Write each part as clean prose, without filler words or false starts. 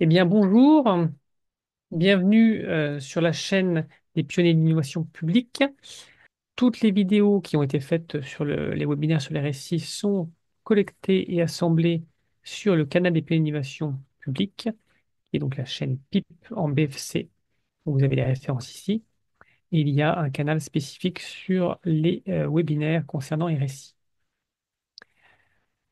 Eh bien, bonjour, bienvenue sur la chaîne des pionniers de l'innovation publique. Toutes les vidéos qui ont été faites sur les webinaires sur les récits sont collectées et assemblées sur le canal des pionniers de l'innovation publique, qui est donc la chaîne PIP en BFC, où vous avez les références ici. Et il y a un canal spécifique sur les webinaires concernant les récits.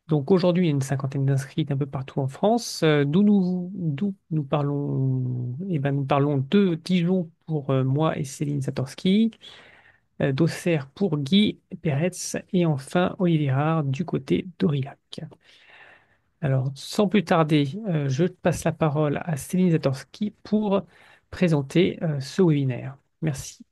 Donc aujourd'hui, il y a une cinquantaine d'inscrits un peu partout en France, d'où nous parlons, eh ben, nous parlons de Dijon pour moi et Céline Zatorski, d'Auxerre pour Guy Peretz et enfin Olivier Rard du côté d'Aurillac. Alors sans plus tarder, je passe la parole à Céline Zatorski pour présenter ce webinaire. Merci.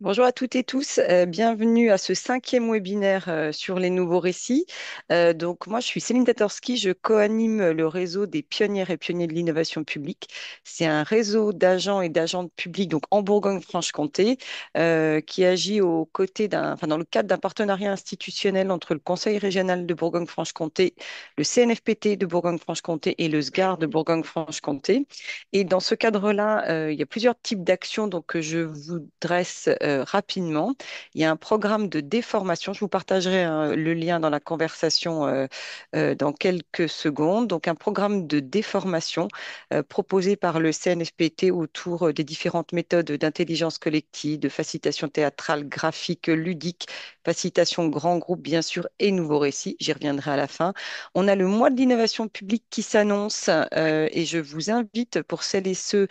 Bonjour à toutes et tous, bienvenue à ce cinquième webinaire sur les nouveaux récits. Donc moi je suis Céline Tatorski, je co-anime le réseau des pionnières et pionniers de l'innovation publique. C'est un réseau d'agents et d'agentes publics donc en Bourgogne-Franche-Comté qui agit aux côtés dans le cadre d'un partenariat institutionnel entre le Conseil régional de Bourgogne-Franche-Comté, le CNFPT de Bourgogne-Franche-Comté et le SGAR de Bourgogne-Franche-Comté. Et dans ce cadre-là, il y a plusieurs types d'actions donc, que je vous dresse rapidement. Il y a un programme de déformation. Je vous partagerai le lien dans la conversation dans quelques secondes. Donc, un programme de déformation proposé par le CNFPT autour des différentes méthodes d'intelligence collective, de facilitation théâtrale, graphique, ludique, facilitation grand groupe, bien sûr, et nouveaux récits. J'y reviendrai à la fin. On a le mois de l'innovation publique qui s'annonce et je vous invite pour celles et ceux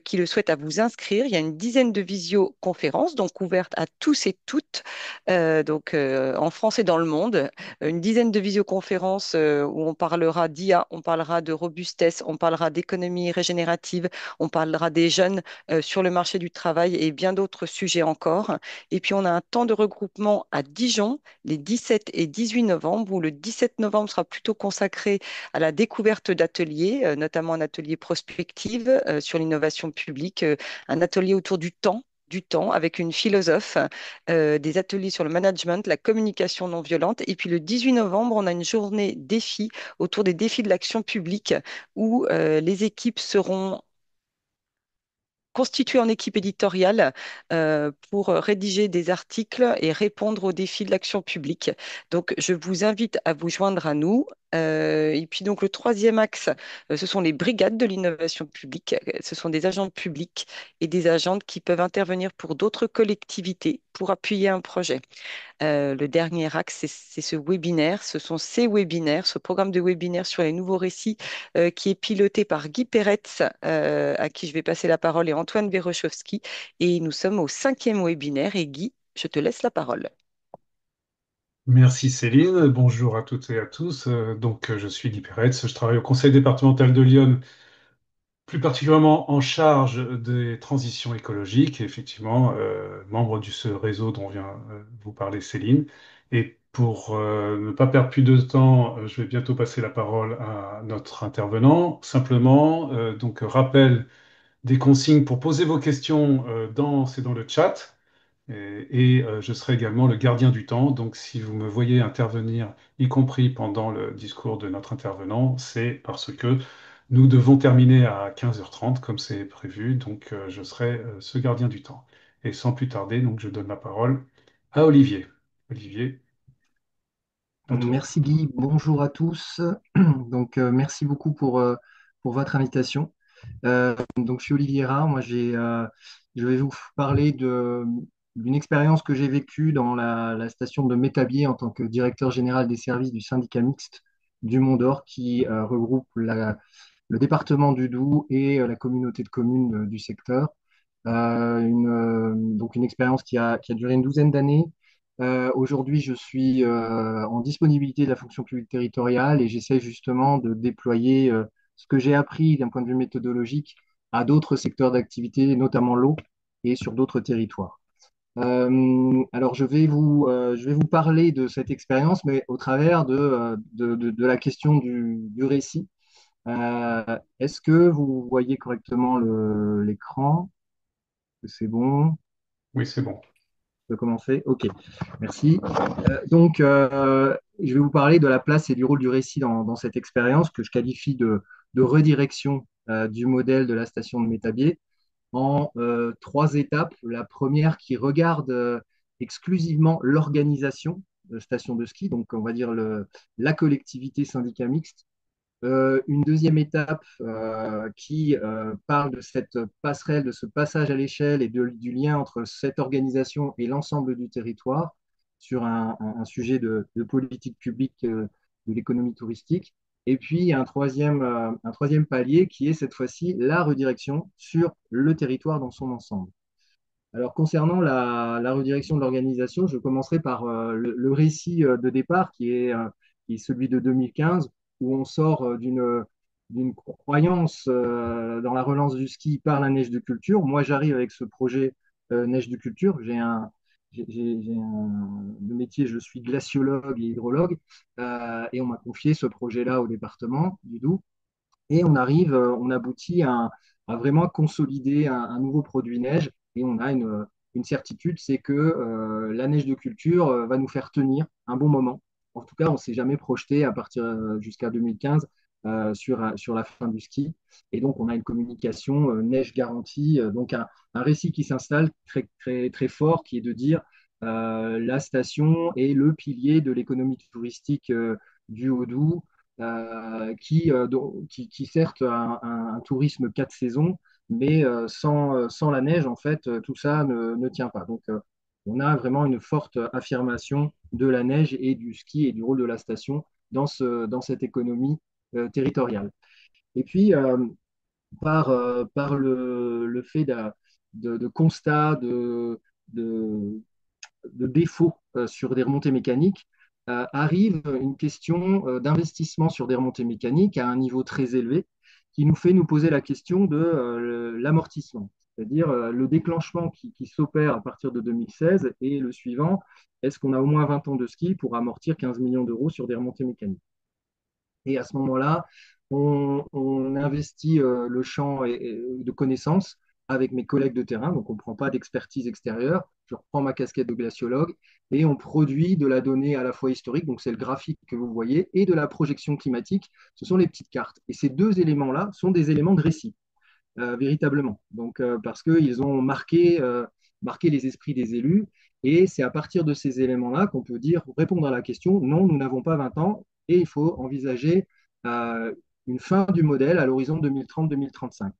qui le souhaitent à vous inscrire. Il y a une dizaine de visioconférences donc ouvertes à tous et toutes en France et dans le monde. Une dizaine de visioconférences où on parlera d'IA, on parlera de robustesse, on parlera d'économie régénérative, on parlera des jeunes sur le marché du travail et bien d'autres sujets encore. Et puis on a un temps de regroupement à Dijon les 17 et 18 novembre, où le 17 novembre sera plutôt consacré à la découverte d'ateliers, notamment un atelier prospective sur l'innovation publique, un atelier autour du temps avec une philosophe, des ateliers sur le management, la communication non violente. Et puis le 18 novembre, on a une journée défi autour des défis de l'action publique où les équipes seront constitué en équipe éditoriale pour rédiger des articles et répondre aux défis de l'action publique. Donc, je vous invite à vous joindre à nous. Et puis, donc, le troisième axe, ce sont les brigades de l'innovation publique. Ce sont des agents publics et des agentes qui peuvent intervenir pour d'autres collectivités pour appuyer un projet. Le dernier axe, c'est ce webinaire, ce sont ces webinaires, ce programme de webinaire sur les nouveaux récits qui est piloté par Guy Peretz, à qui je vais passer la parole, et Antoine Verechowski. Et nous sommes au cinquième webinaire. Et Guy, je te laisse la parole. Merci Céline, bonjour à toutes et à tous. Je suis Guy Peretz, je travaille au Conseil départemental de Lyon, plus particulièrement en charge des transitions écologiques, et effectivement membre de ce réseau dont vient vous parler Céline. Et pour ne pas perdre plus de temps, je vais bientôt passer la parole à notre intervenant. Simplement, rappel des consignes pour poser vos questions c'est dans le chat. Je serai également le gardien du temps. Donc, si vous me voyez intervenir, y compris pendant le discours de notre intervenant, c'est parce que nous devons terminer à 15h30, comme c'est prévu. Je serai ce gardien du temps. Et sans plus tarder, donc, je donne la parole à Olivier. Olivier, à toi. Merci Guy, bonjour à tous. Merci beaucoup pour votre invitation. Je suis Olivier Rard. Je vais vous parler d'une expérience que j'ai vécue dans la station de Métabier en tant que directeur général des services du syndicat mixte du Mont d'Or qui regroupe le département du Doubs et la communauté de communes du secteur. Une expérience qui a duré une douzaine d'années. Aujourd'hui, je suis en disponibilité de la fonction publique territoriale et j'essaie justement de déployer ce que j'ai appris d'un point de vue méthodologique à d'autres secteurs d'activité, notamment l'eau et sur d'autres territoires. Alors, je vais vous parler de cette expérience, mais au travers de la question du récit. Est-ce que vous voyez correctement l'écran? C'est bon? Oui, c'est bon. Je peux commencer? Ok, merci. Je vais vous parler de la place et du rôle du récit dans cette expérience que je qualifie de redirection du modèle de la station de Métabier en trois étapes. La première qui regarde exclusivement l'organisation de station de ski, donc on va dire la collectivité syndicat mixte. Une deuxième étape qui parle de cette passerelle, de ce passage à l'échelle et du lien entre cette organisation et l'ensemble du territoire sur un sujet de politique publique de l'économie touristique. Et puis un troisième palier qui est cette fois-ci la redirection sur le territoire dans son ensemble. Alors, concernant la redirection de l'organisation, je commencerai par le récit de départ qui est celui de 2015, où on sort d'une croyance dans la relance du ski par la neige de culture. Moi, j'arrive avec ce projet neige de culture. Le métier, je suis glaciologue et hydrologue, et on m'a confié ce projet-là au département du Doubs. Et on aboutit à vraiment consolider un nouveau produit neige. Et on a une certitude, c'est que la neige de culture va nous faire tenir un bon moment. En tout cas, on ne s'est jamais projeté à partir jusqu'à 2015 sur la fin du ski. Et donc, on a une communication neige garantie, donc un récit qui s'installe très, très, très fort, qui est de dire la station est le pilier de l'économie touristique du Haut-Doubs, qui certes a un tourisme 4 saisons, mais sans la neige, en fait, tout ça ne tient pas. Donc, on a vraiment une forte affirmation de la neige et du ski et du rôle de la station dans cette économie territoriale. Et puis, par le fait de constat, de, de défauts sur des remontées mécaniques, arrive une question d'investissement sur des remontées mécaniques à un niveau très élevé qui nous fait nous poser la question de l'amortissement, c'est-à-dire le déclenchement qui s'opère à partir de 2016 et le suivant, est-ce qu'on a au moins 20 ans de ski pour amortir 15 millions d'euros sur des remontées mécaniques? Et à ce moment-là, on investit le champ de connaissances avec mes collègues de terrain, donc on ne prend pas d'expertise extérieure, je reprends ma casquette de glaciologue et on produit de la donnée à la fois historique, donc c'est le graphique que vous voyez, et de la projection climatique, ce sont les petites cartes. Et ces deux éléments-là sont des éléments de récit, véritablement, donc, parce qu'ils ont marqué les esprits des élus, et c'est à partir de ces éléments-là qu'on peut dire, répondre à la question, non, nous n'avons pas 20 ans, et il faut envisager euh, une fin du modèle à l'horizon 2030-2035.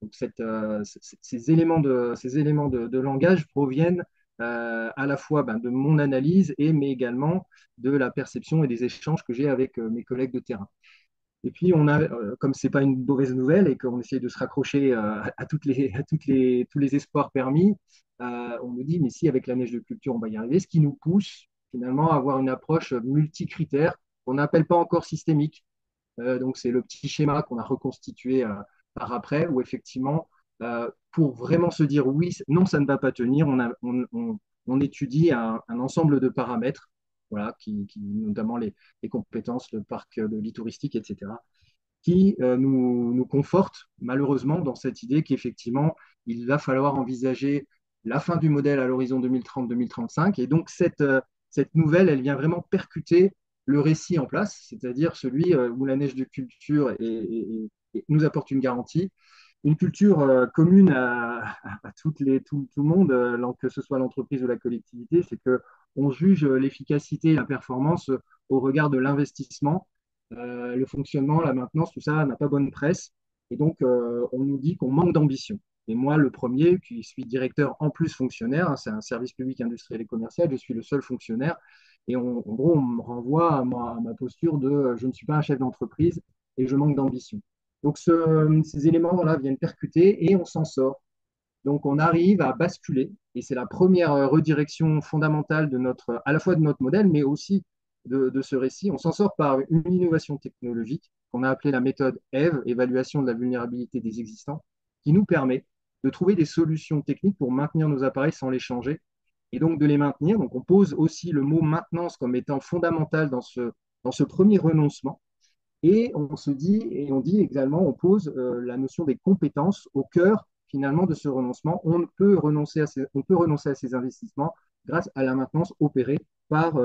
Donc ces éléments de langage proviennent à la fois de mon analyse, mais également de la perception et des échanges que j'ai avec mes collègues de terrain. Et puis, comme ce n'est pas une mauvaise nouvelle et qu'on essaye de se raccrocher tous les espoirs permis, on me dit, mais si avec la neige de culture, on va y arriver, ce qui nous pousse finalement à avoir une approche multicritère qu'on n'appelle pas encore systémique. Donc, c'est le petit schéma qu'on a reconstitué par après, où effectivement, pour vraiment se dire oui, non, ça ne va pas tenir, on étudie un ensemble de paramètres, voilà, notamment les compétences, le parc de vie touristique, etc., qui nous confortent malheureusement dans cette idée qu'effectivement, il va falloir envisager la fin du modèle à l'horizon 2030-2035. Et donc, cette nouvelle, elle vient vraiment percuter le récit en place, c'est-à-dire celui où la neige de culture nous apporte une garantie, une culture commune à tout le monde, que ce soit l'entreprise ou la collectivité, c'est que on juge l'efficacité et la performance au regard de l'investissement. Le fonctionnement, la maintenance, tout ça n'a pas bonne presse. Et donc, on nous dit qu'on manque d'ambition. Et moi, le premier, qui suis directeur en plus fonctionnaire, hein, c'est un service public industriel et commercial, je suis le seul fonctionnaire. Et en gros, on me renvoie à ma posture de je ne suis pas un chef d'entreprise et je manque d'ambition. Donc, ces éléments-là viennent percuter et on s'en sort. Donc, on arrive à basculer, et c'est la première redirection fondamentale à la fois de notre modèle, mais aussi de ce récit. On s'en sort par une innovation technologique qu'on a appelée la méthode EVE, évaluation de la vulnérabilité des existants, qui nous permet de trouver des solutions techniques pour maintenir nos appareils sans les changer, et donc de les maintenir. Donc, on pose aussi le mot maintenance comme étant fondamental dans ce premier renoncement. Et on dit également, on pose la notion des compétences au cœur finalement de ce renoncement. On peut renoncer à ces investissements grâce à la maintenance opérée par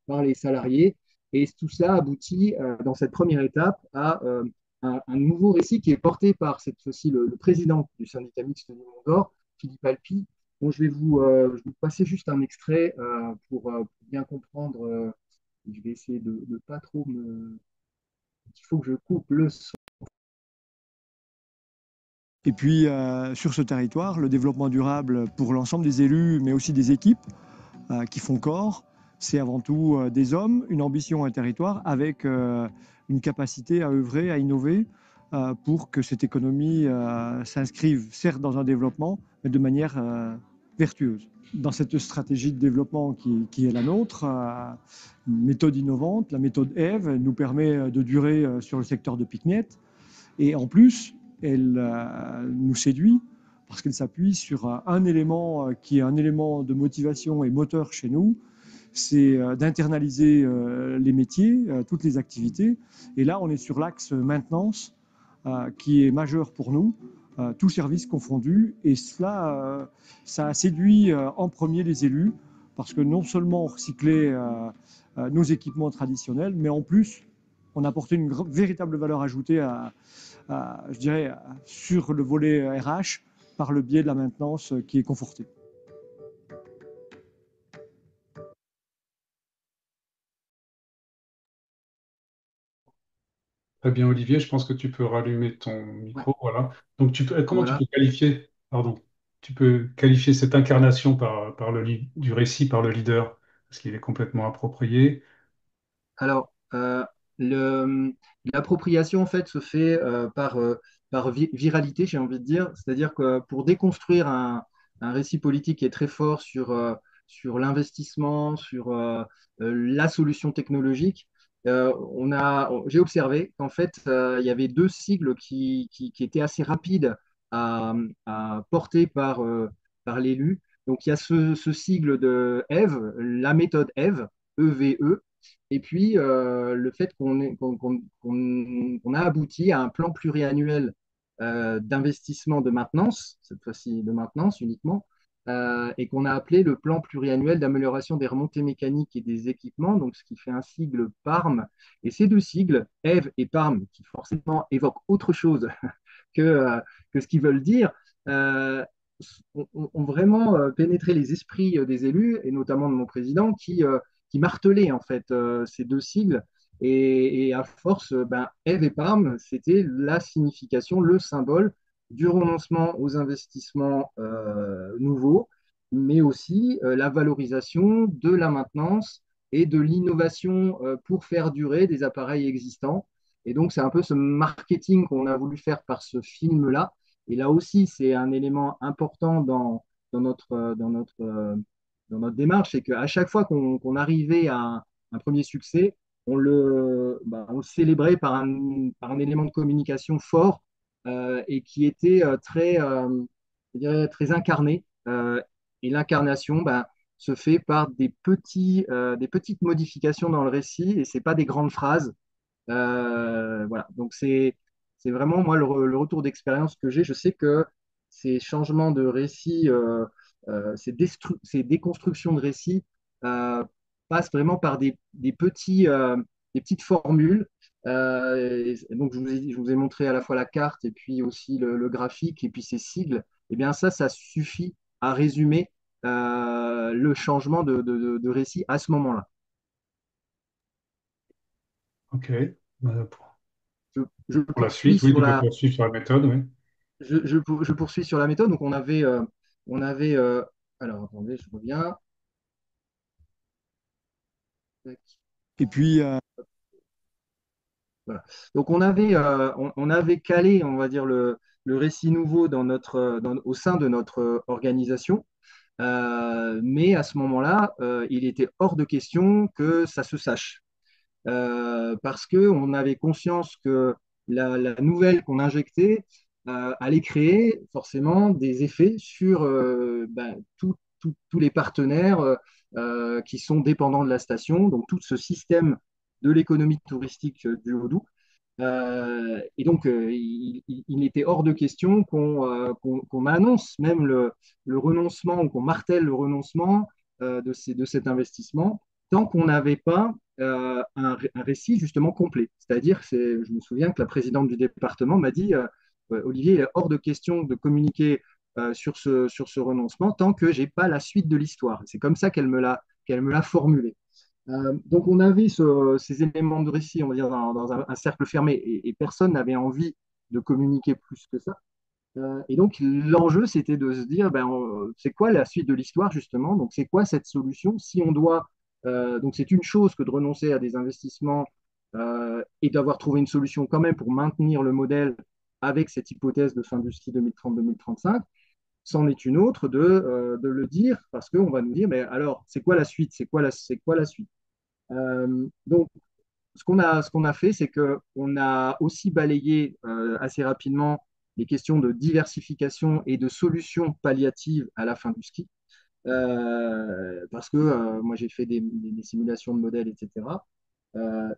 les salariés. Et tout cela aboutit dans cette première étape à un nouveau récit qui est porté par cette fois-ci le président du syndicat mixte du Mont d'Or, Philippe Alpi. Bon, je vais vous passer juste un extrait pour bien comprendre. Je vais essayer de ne pas trop me. Il faut que je coupe le son. Et puis, sur ce territoire, le développement durable pour l'ensemble des élus, mais aussi des équipes qui font corps, c'est avant tout des hommes, une ambition, un territoire, avec une capacité à œuvrer, à innover, pour que cette économie s'inscrive, certes, dans un développement, mais de manière vertueuse. Dans cette stratégie de développement qui est la nôtre, une méthode innovante, la méthode EVE, nous permet de durer sur le secteur de Picnet. Et en plus, elle nous séduit parce qu'elle s'appuie sur un élément qui est un élément de motivation et moteur chez nous, c'est d'internaliser les métiers, toutes les activités. Et là, on est sur l'axe maintenance qui est majeur pour nous, tous services confondus. Et cela, ça a séduit en premier les élus parce que non seulement on recyclait nos équipements traditionnels, mais en plus, on apportait une véritable valeur ajoutée je dirais, sur le volet RH par le biais de la maintenance qui est confortée. Très bien, Olivier, je pense que tu peux rallumer ton Ouais, micro. Voilà. Donc, comment tu voilà. peux qualifier, pardon, tu peux qualifier cette incarnation par du récit par le leader, parce qu'il est complètement approprié. Alors, l'appropriation, en fait, se fait par viralité, j'ai envie de dire. C'est-à-dire que pour déconstruire un récit politique qui est très fort sur l'investissement, sur la solution technologique, j'ai observé qu'en fait, il y avait deux sigles qui étaient assez rapides à porter par l'élu. Donc, il y a ce sigle de EVE, la méthode EVE, EVE, et puis, le fait qu'on a abouti à un plan pluriannuel d'investissement de maintenance, cette fois-ci de maintenance uniquement, et qu'on a appelé le plan pluriannuel d'amélioration des remontées mécaniques et des équipements, donc ce qui fait un sigle PARM. Et ces deux sigles, EVE et PARM, qui forcément évoquent autre chose que, euh, que ce qu'ils veulent dire, euh, ont vraiment pénétré les esprits des élus, et notamment de mon président, qui martelait en fait ces deux sigles. Et à force, Ève et Parme, c'était la signification, le symbole du renoncement aux investissements nouveaux, mais aussi la valorisation de la maintenance et de l'innovation pour faire durer des appareils existants. Et donc, c'est un peu ce marketing qu'on a voulu faire par ce film-là. Et là aussi, c'est un élément important dans notre, dans notre démarche, c'est qu'à chaque fois qu'on arrivait à un premier succès, on le célébrait par un élément de communication fort et qui était je dirais, très incarné. Et l'incarnation se fait par des petites modifications dans le récit et c'est pas des grandes phrases. Voilà, donc c'est vraiment moi le retour d'expérience que j'ai. Je sais que ces changements de récit, ces déconstructions de récits euh, passent vraiment par des petites formules. Donc je vous ai montré à la fois la carte et puis aussi le graphique et puis ces sigles. Et bien ça suffit à résumer le changement de récit à ce moment-là. OK. Pour Je, je la poursuis suite, oui, sur tu peux la, poursuivre sur la méthode, oui. je poursuis sur la méthode. Donc, on avait alors, attendez, je reviens. Et puis, voilà. Donc, on avait calé, on va dire, le récit nouveau au sein de notre organisation. Mais à ce moment-là, il était hors de question que ça se sache. Parce qu'on avait conscience que la nouvelle qu'on injectait allait créer forcément des effets sur tous les partenaires qui sont dépendants de la station, donc tout ce système de l'économie touristique du Haut-Doubs. Et donc, il était hors de question qu'on annonce même le renoncement ou qu'on martèle le renoncement de cet investissement. tant qu'on n'avait pas un récit justement complet. C'est-à-dire, je me souviens que la présidente du département m'a dit, ouais, Olivier, il est hors de question de communiquer sur ce renoncement tant que j'ai pas la suite de l'histoire. C'est comme ça qu'elle me l'a formulé. Donc on avait ces éléments de récit, on va dire, dans un cercle fermé, et personne n'avait envie de communiquer plus que ça. Et donc, l'enjeu, c'était de se dire, ben, c'est quoi la suite de l'histoire, justement? Donc, c'est quoi cette solution? Si on doit, donc, c'est une chose que de renoncer à des investissements et d'avoir trouvé une solution quand même pour maintenir le modèle avec cette hypothèse de fin du ski 2030-2035. C'en est une autre de le dire parce qu'on va nous dire, mais alors, c'est quoi la suite? C'est quoi la suite? Donc, ce qu'on a fait, c'est qu'on a aussi balayé assez rapidement les questions de diversification et de solutions palliatives à la fin du ski. Parce que moi, j'ai fait des simulations de modèles, etc.,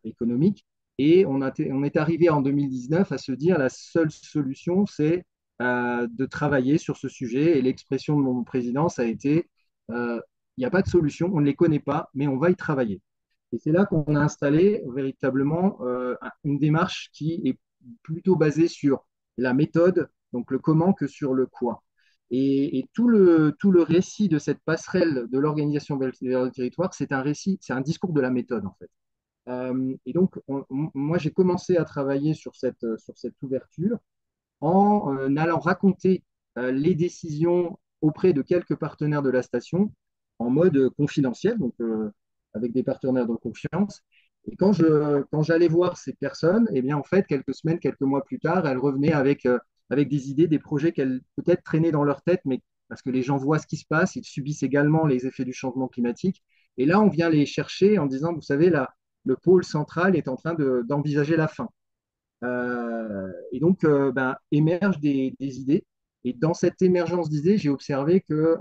économiques. Et on est arrivé en 2019 à se dire la seule solution, c'est de travailler sur ce sujet. Et l'expression de mon président, ça a été il n'y a pas de solution, on ne les connaît pas, mais on va y travailler. Et c'est là qu'on a installé véritablement une démarche qui est plutôt basée sur la méthode, donc le comment, que sur le quoi. Et tout le récit de cette passerelle de l'organisation vers le territoire, c'est un récit, c'est un discours de la méthode en fait. Et donc, moi, j'ai commencé à travailler sur cette ouverture en allant raconter les décisions auprès de quelques partenaires de la station en mode confidentiel, donc avec des partenaires de confiance. Et quand j'allais voir ces personnes, eh bien, en fait, quelques semaines, quelques mois plus tard, elles revenaient avec des idées, des projets qu'elles peut-être traînaient dans leur tête, mais parce que les gens voient ce qui se passe, ils subissent également les effets du changement climatique. Et là, on vient les chercher en disant, vous savez, là, le pôle central est en train d'envisager la fin. Et donc, ben, émergent des idées. Et dans cette émergence d'idées, j'ai observé que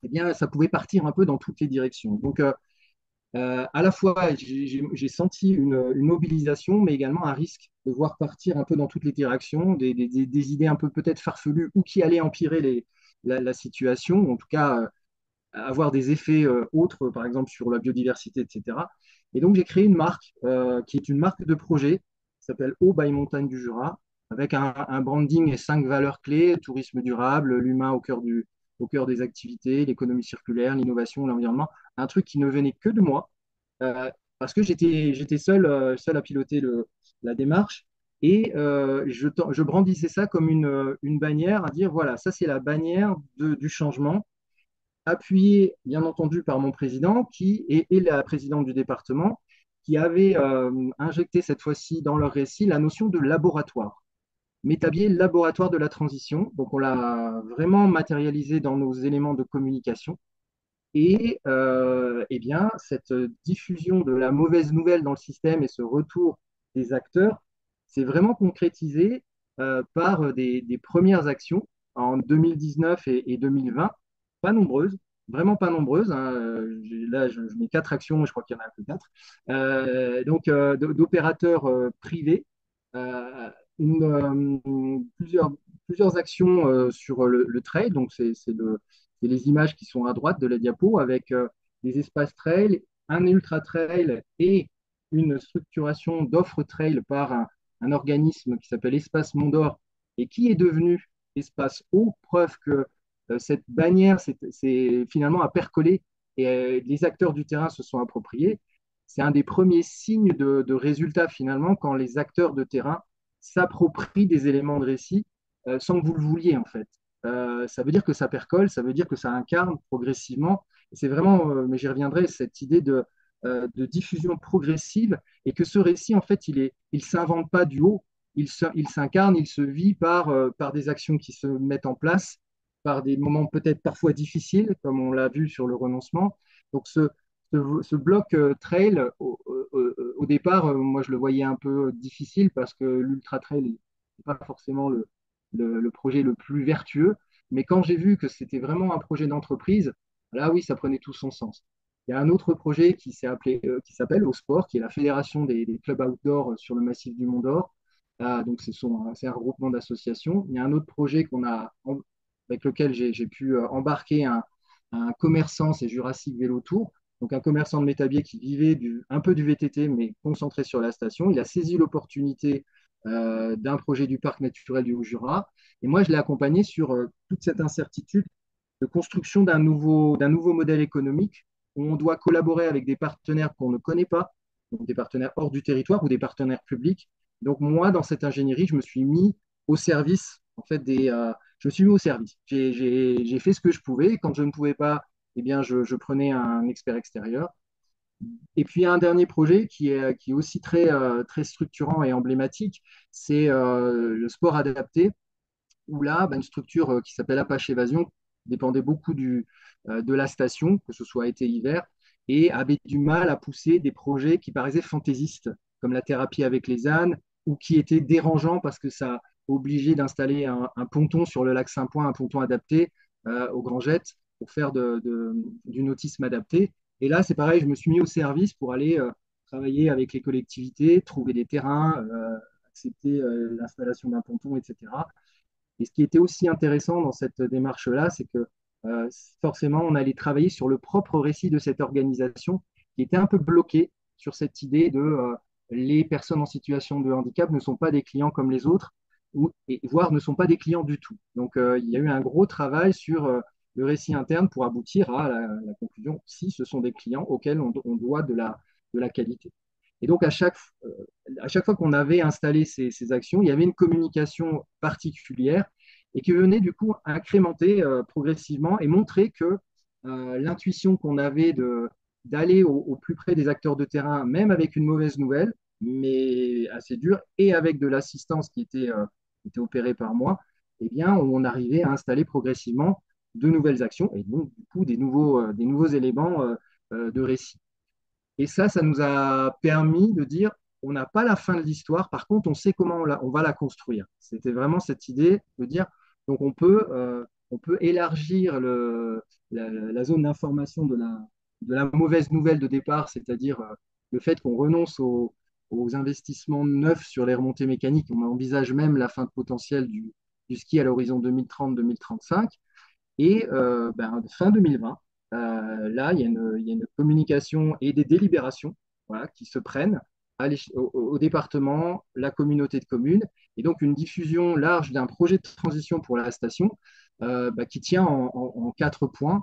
eh bien, ça pouvait partir un peu dans toutes les directions. Donc, à la fois, j'ai senti une mobilisation, mais également un risque de voir partir un peu dans toutes les directions, des idées un peu peut-être farfelues ou qui allaient empirer la situation, ou en tout cas avoir des effets autres, par exemple sur la biodiversité, etc. Et donc, j'ai créé une marque qui est une marque de projet qui s'appelle Eau by Montagne du Jura, avec un branding et 5 valeurs clés, tourisme durable, l'humain au cœur des activités, l'économie circulaire, l'innovation, l'environnement, un truc qui ne venait que de moi, parce que j'étais seul, seul à piloter la démarche. Et je brandissais ça comme une bannière à dire, voilà, ça c'est la bannière du changement appuyé bien entendu par mon président et la présidente du département, qui avait injecté cette fois-ci dans leur récit la notion de laboratoire. Métabier, laboratoire de la transition. Donc on l'a vraiment matérialisé dans nos éléments de communication. Et eh bien, cette diffusion de la mauvaise nouvelle dans le système et ce retour des acteurs s'est vraiment concrétisé par des premières actions en 2019 et 2020, pas nombreuses, vraiment pas nombreuses, hein. Là, je mets 4 actions, je crois qu'il y en a que 4. Donc, d'opérateurs privés, euh, plusieurs actions sur le trail, donc c'est les images qui sont à droite de la diapo avec des espaces trail, un ultra trail et une structuration d'offres trail par un organisme qui s'appelle Espace Mondor et qui est devenu Espace Eau, preuve que cette bannière c'est finalement à percoler et les acteurs du terrain se sont appropriés. C'est un des premiers signes de résultats finalement quand les acteurs de terrain s'approprient des éléments de récit sans que vous le vouliez en fait. Ça veut dire que ça percole, ça veut dire que ça incarne progressivement. C'est vraiment, mais j'y reviendrai, cette idée de diffusion progressive et que ce récit, en fait, il s'invente pas du haut, il s'incarne, il se vit par des actions qui se mettent en place, par des moments peut-être parfois difficiles, comme on l'a vu sur le renoncement. Donc ce bloc trail, au départ, moi je le voyais un peu difficile parce que l'ultra trail n'est pas forcément le projet le plus vertueux. Mais quand j'ai vu que c'était vraiment un projet d'entreprise, là oui, ça prenait tout son sens. Il y a un autre projet qui s'appelle Au Sport, qui est la fédération des clubs outdoor sur le massif du Mont d'Or. Donc c'est un regroupement d'associations. Il y a un autre projet avec lequel j'ai pu embarquer un commerçant, c'est Jurassic Vélo Tour, donc un commerçant de métabier qui vivait un peu du VTT, mais concentré sur la station. Il a saisi l'opportunité d'un projet du parc naturel du Haut-Jura. Et moi, je l'ai accompagné sur toute cette incertitude de construction d'un nouveau modèle économique où on doit collaborer avec des partenaires qu'on ne connaît pas, donc des partenaires hors du territoire ou des partenaires publics. Donc moi, dans cette ingénierie, je me suis mis au service, en fait, je me suis mis au service. J'ai fait ce que je pouvais. Quand je ne pouvais pas, eh bien, je prenais un expert extérieur. Et puis, il y a un dernier projet qui est aussi très structurant et emblématique, c'est le sport adapté où là, bah, une structure qui s'appelle Apache Évasion dépendait beaucoup de la station, que ce soit été-hiver, et avait du mal à pousser des projets qui paraissaient fantaisistes, comme la thérapie avec les ânes, ou qui étaient dérangeants parce que ça obligeait d'installer un ponton sur le lac Saint-Point, un ponton adapté au Grand Jet pour faire du nautisme adapté. Et là, c'est pareil, je me suis mis au service pour aller travailler avec les collectivités, trouver des terrains, accepter l'installation d'un ponton, etc. Et ce qui était aussi intéressant dans cette démarche-là, c'est que euh, forcément, on allait travailler sur le propre récit de cette organisation qui était un peu bloquée sur cette idée de les personnes en situation de handicap ne sont pas des clients comme les autres, voire ne sont pas des clients du tout. Donc, il y a eu un gros travail sur le récit interne pour aboutir à la conclusion si ce sont des clients auxquels on doit de la qualité. Et donc, à chaque fois qu'on avait installé ces actions, il y avait une communication particulière et qui venait du coup incrémenter progressivement et montrer que l'intuition qu'on avait d'aller au plus près des acteurs de terrain, même avec une mauvaise nouvelle, mais assez dure, et avec de l'assistance qui était opérée par moi, eh bien, on arrivait à installer progressivement de nouvelles actions et donc du coup des nouveaux éléments de récit. Et ça nous a permis de dire, on n'a pas la fin de l'histoire, par contre, on sait comment on va la construire. C'était vraiment cette idée de dire, donc on peut élargir la zone d'information de la mauvaise nouvelle de départ, c'est-à-dire le fait qu'on renonce aux investissements neufs sur les remontées mécaniques. On envisage même la fin de potentiel du ski à l'horizon 2030-2035. Et fin 2020, là, il y a une communication et des délibérations voilà, qui se prennent au département, la communauté de communes, et donc une diffusion large d'un projet de transition pour la station qui tient en 4 points.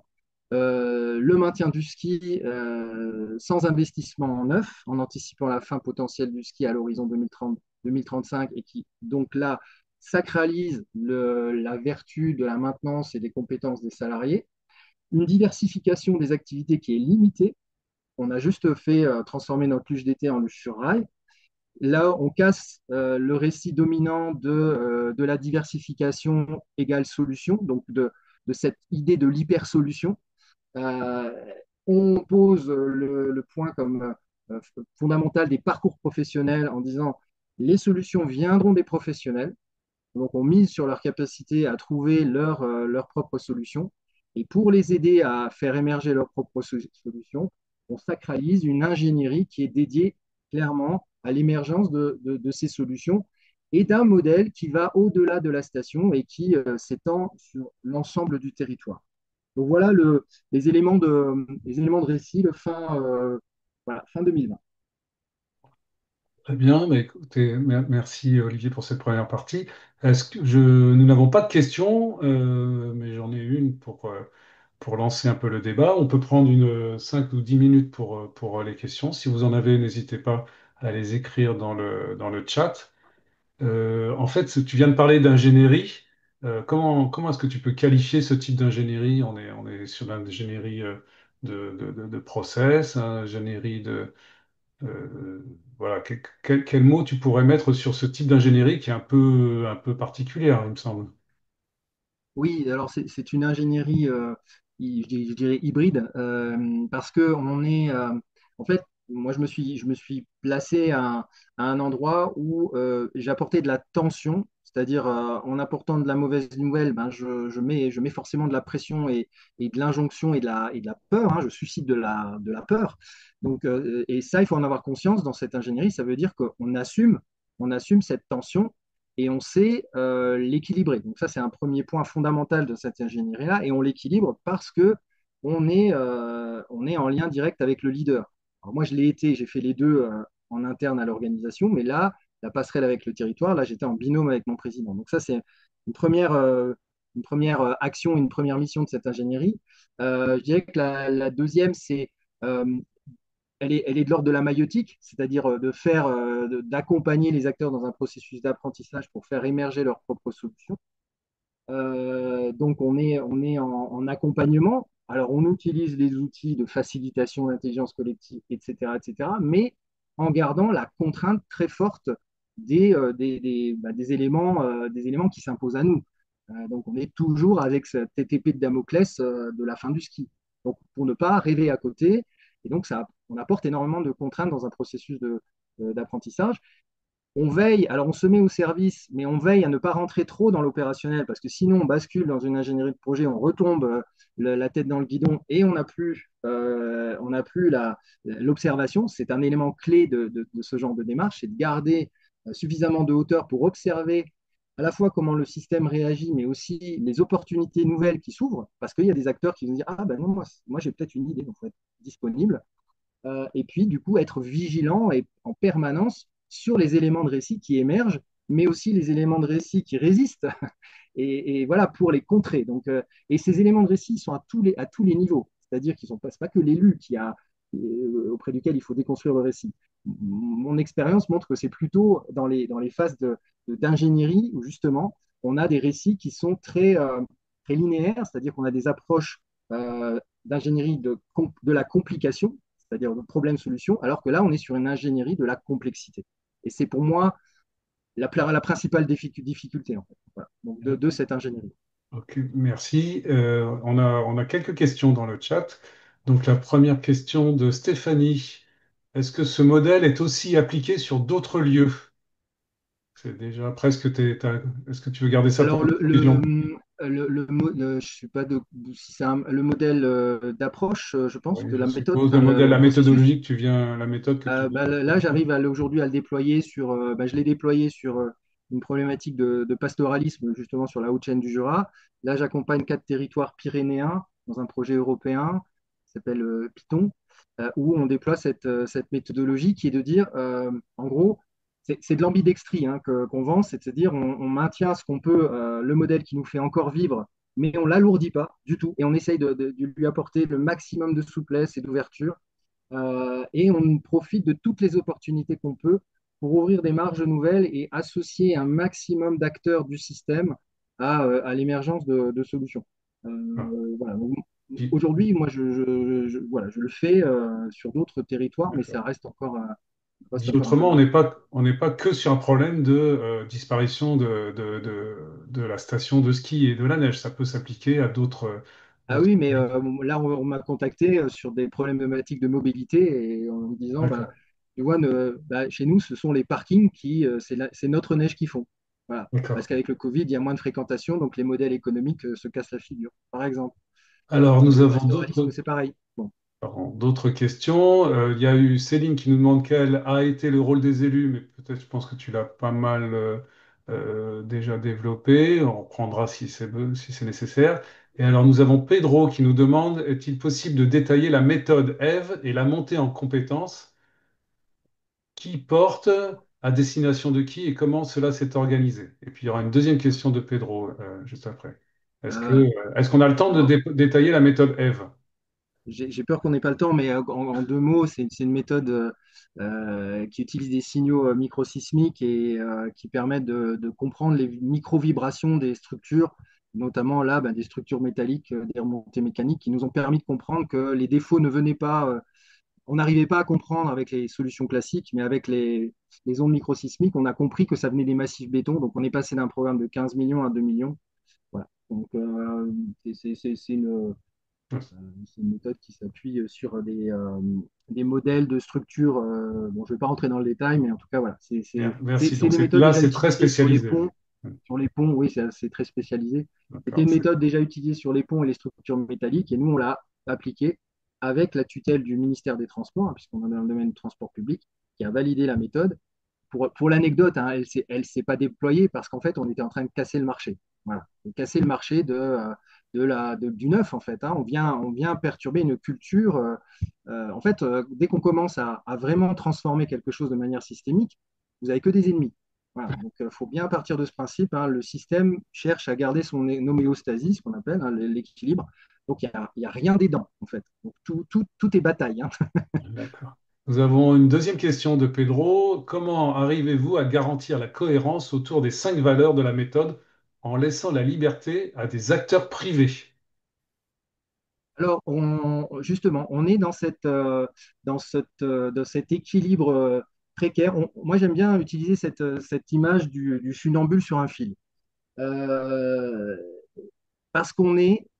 Le maintien du ski sans investissement en neuf, en anticipant la fin potentielle du ski à l'horizon 2030-2035, et qui donc là sacralise la vertu de la maintenance et des compétences des salariés, une diversification des activités qui est limitée. On a juste fait transformer notre luge d'été en luge sur rail. Là, on casse le récit dominant de la diversification égale solution, donc de cette idée de l'hyper-solution. Euh, on pose le point comme fondamental des parcours professionnels en disant les solutions viendront des professionnels. Donc, on mise sur leur capacité à trouver leur propre solution. Et pour les aider à faire émerger leurs propres solutions, on sacralise une ingénierie qui est dédiée clairement à l'émergence de ces solutions et d'un modèle qui va au-delà de la station et qui s'étend sur l'ensemble du territoire. Donc voilà les éléments de récit, fin 2020. Très bien, mais écoutez, merci Olivier pour cette première partie. Nous n'avons pas de questions, mais j'en ai une pour lancer un peu le débat. On peut prendre 5 ou 10 minutes pour les questions. Si vous en avez, n'hésitez pas à les écrire dans le chat. En fait, tu viens de parler d'ingénierie. Comment est-ce que tu peux qualifier ce type d'ingénierie? On est sur l'ingénierie de process, hein, ingénierie voilà, quel mot tu pourrais mettre sur ce type d'ingénierie qui est un peu particulière, il me semble. Oui, alors c'est une ingénierie, je dirais hybride, parce que en fait, moi je me suis placé à un endroit où j'apportais de la tension, c'est-à-dire en apportant de la mauvaise nouvelle, ben, je mets forcément de la pression et de l'injonction et de la peur, hein, je suscite de la peur. Donc, et ça, il faut en avoir conscience dans cette ingénierie, ça veut dire on assume cette tension et on sait l'équilibrer. Donc ça, c'est un premier point fondamental de cette ingénierie-là, et on l'équilibre parce que on est en lien direct avec le leader. Alors moi, je l'ai été, j'ai fait les deux en interne à l'organisation, mais là, la passerelle avec le territoire, là, j'étais en binôme avec mon président. Donc ça, c'est une première, euh, une première action, une première mission de cette ingénierie. Je dirais que la deuxième, euh, elle est de l'ordre de la maïeutique, c'est-à-dire d'accompagner les acteurs dans un processus d'apprentissage pour faire émerger leurs propres solutions. Donc, on est en accompagnement. Alors, on utilise les outils de facilitation d'intelligence collective, etc., etc., mais en gardant la contrainte très forte des éléments qui s'imposent à nous. Donc, on est toujours avec cette épée de Damoclès de la fin du ski. Donc, pour ne pas rêver à côté. Et donc, on apporte énormément de contraintes dans un processus d'apprentissage. On veille, alors on se met au service, mais on veille à ne pas rentrer trop dans l'opérationnel parce que sinon on bascule dans une ingénierie de projet, on retombe la tête dans le guidon et on n'a plus l'observation. C'est un élément clé de ce genre de démarche, c'est de garder suffisamment de hauteur pour observer à la fois comment le système réagit, mais aussi les opportunités nouvelles qui s'ouvrent parce qu'il y a des acteurs qui vont dire ah ben non, moi j'ai peut-être une idée, donc il faut être disponible et puis du coup être vigilant et en permanence sur les éléments de récit qui émergent, mais aussi les éléments de récit qui résistent, et voilà, pour les contrer. Donc, et ces éléments de récit sont à tous les niveaux, c'est-à-dire qu'ils ne sont pas que l'élu auprès duquel il faut déconstruire le récit. Mon expérience montre que c'est plutôt dans les phases d'ingénierie où justement on a des récits qui sont très linéaires, c'est-à-dire qu'on a des approches d'ingénierie de la complication, c'est-à-dire de problème-solution, alors que là, on est sur une ingénierie de la complexité. Et c'est pour moi la principale difficulté, en fait, voilà, donc de cette ingénierie. Ok, merci. On a quelques questions dans le chat. Donc la première question de Stéphanie. Est-ce que ce modèle est aussi appliqué sur d'autres lieux? C'est déjà presque... Est-ce que tu veux garder ça pour Alors, une conclusion? je suis pas si c'est le modèle d'approche, je pense, Oui, de je la méthode, suppose le enfin, modèle, le la processus. méthodologie que tu viens, la méthode que tu viens. Là, j'arrive aujourd'hui à le déployer je l'ai déployé sur une problématique de pastoralisme, justement sur la haute chaîne du Jura. Là, j'accompagne 4 territoires pyrénéens dans un projet européen qui s'appelle Python, où on déploie cette méthodologie qui est de dire, en gros, c'est de l'ambidextrie qu'on vend, c'est de dire on maintient ce qu'on peut, le modèle qui nous fait encore vivre, mais on l'alourdit pas du tout, et on essaye de lui apporter le maximum de souplesse et d'ouverture et on profite de toutes les opportunités qu'on peut pour ouvrir des marges nouvelles et associer un maximum d'acteurs du système à l'émergence de solutions. Ah. Voilà. Dis- Aujourd'hui, moi, voilà, je le fais sur d'autres territoires, mais D'accord. ça reste Dit encore un peu autrement, loin. on n'est pas que sur un problème de disparition de la station de ski et de la neige. Ça peut s'appliquer à Ah d'autres oui, mais territoires. là, on m'a contacté sur des problématiques de mobilité et en me disant, bah, D'accord, Yoann, chez nous, ce sont les parkings c'est notre neige qui font. Voilà. Parce d'accord. qu'avec le Covid, il y a moins de fréquentation, donc les modèles économiques se cassent la figure, par exemple. Alors, Avec nous le avons pastoralisme, c'est pareil. Bon. d'autres questions. Il y a eu Céline qui nous demande quel a été le rôle des élus, mais peut-être je pense que tu l'as pas mal déjà développé. On reprendra si c'est nécessaire. Et alors, nous avons Pedro qui nous demande, est-il possible de détailler la méthode Eve et la montée en compétences? Qui porte, à destination de qui et comment cela s'est organisé? Et puis il y aura une deuxième question de Pedro juste après. Euh, Est-ce qu'on a le temps de alors, détailler la méthode Eve? j'ai peur qu'on n'ait pas le temps, mais en 2 mots, c'est une méthode qui utilise des signaux microsismiques et qui permettent de comprendre les micro-vibrations des structures, notamment là, des structures métalliques, des remontées mécaniques, qui nous ont permis de comprendre que les défauts ne venaient pas, on n'arrivait pas à comprendre avec les solutions classiques, mais avec les ondes microsismiques, on a compris que ça venait des massifs béton. Donc, on est passé d'un programme de 15 millions à 2 millions. Voilà. Donc, c'est une méthode qui s'appuie sur des modèles de structure. Bon, je ne vais pas rentrer dans le détail, mais en tout cas, voilà. Merci. C'est Donc des méthodes là, déjà c'est très utilisées sur les spécialisé. ponts. Sur les ponts, oui, c'est très spécialisé. C'était D'accord. une méthode déjà utilisée sur les ponts et les structures métalliques, et nous, on l'a appliquée avec la tutelle du ministère des Transports, puisqu'on est dans le domaine du transport public, qui a validé la méthode. Pour l'anecdote, elle s'est pas déployée parce qu'en fait, on était en train de casser le marché. Voilà. De casser le marché du neuf, en fait, hein. On vient perturber une culture. En fait, dès qu'on commence à vraiment transformer quelque chose de manière systémique, vous n'avez que des ennemis. Voilà. Donc, il faut bien partir de ce principe, hein. Le système cherche à garder son homéostasie, ce qu'on appelle, hein, l'équilibre. Donc, il y a rien dedans, en fait. Donc, tout est bataille, hein. D'accord. Nous avons une deuxième question de Pedro. Comment arrivez-vous à garantir la cohérence autour des 5 valeurs de la méthode en laissant la liberté à des acteurs privés? Alors, justement, on est dans cet équilibre précaire. Moi, j'aime bien utiliser cette image du funambule sur un fil. Euh, Parce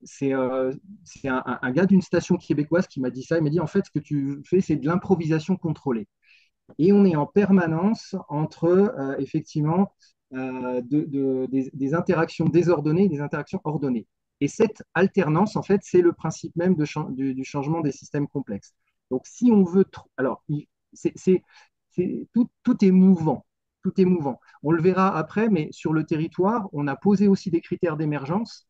c'est un gars d'une station québécoise qui m'a dit ça. Il m'a dit, en fait, ce que tu fais, c'est de l'improvisation contrôlée. Et on est en permanence entre, effectivement, des interactions désordonnées et des interactions ordonnées. Et cette alternance, en fait, c'est le principe même du changement des systèmes complexes. Donc, si on veut... Alors, tout est mouvant. Tout est mouvant. On le verra après, mais sur le territoire, on a posé aussi des critères d'émergence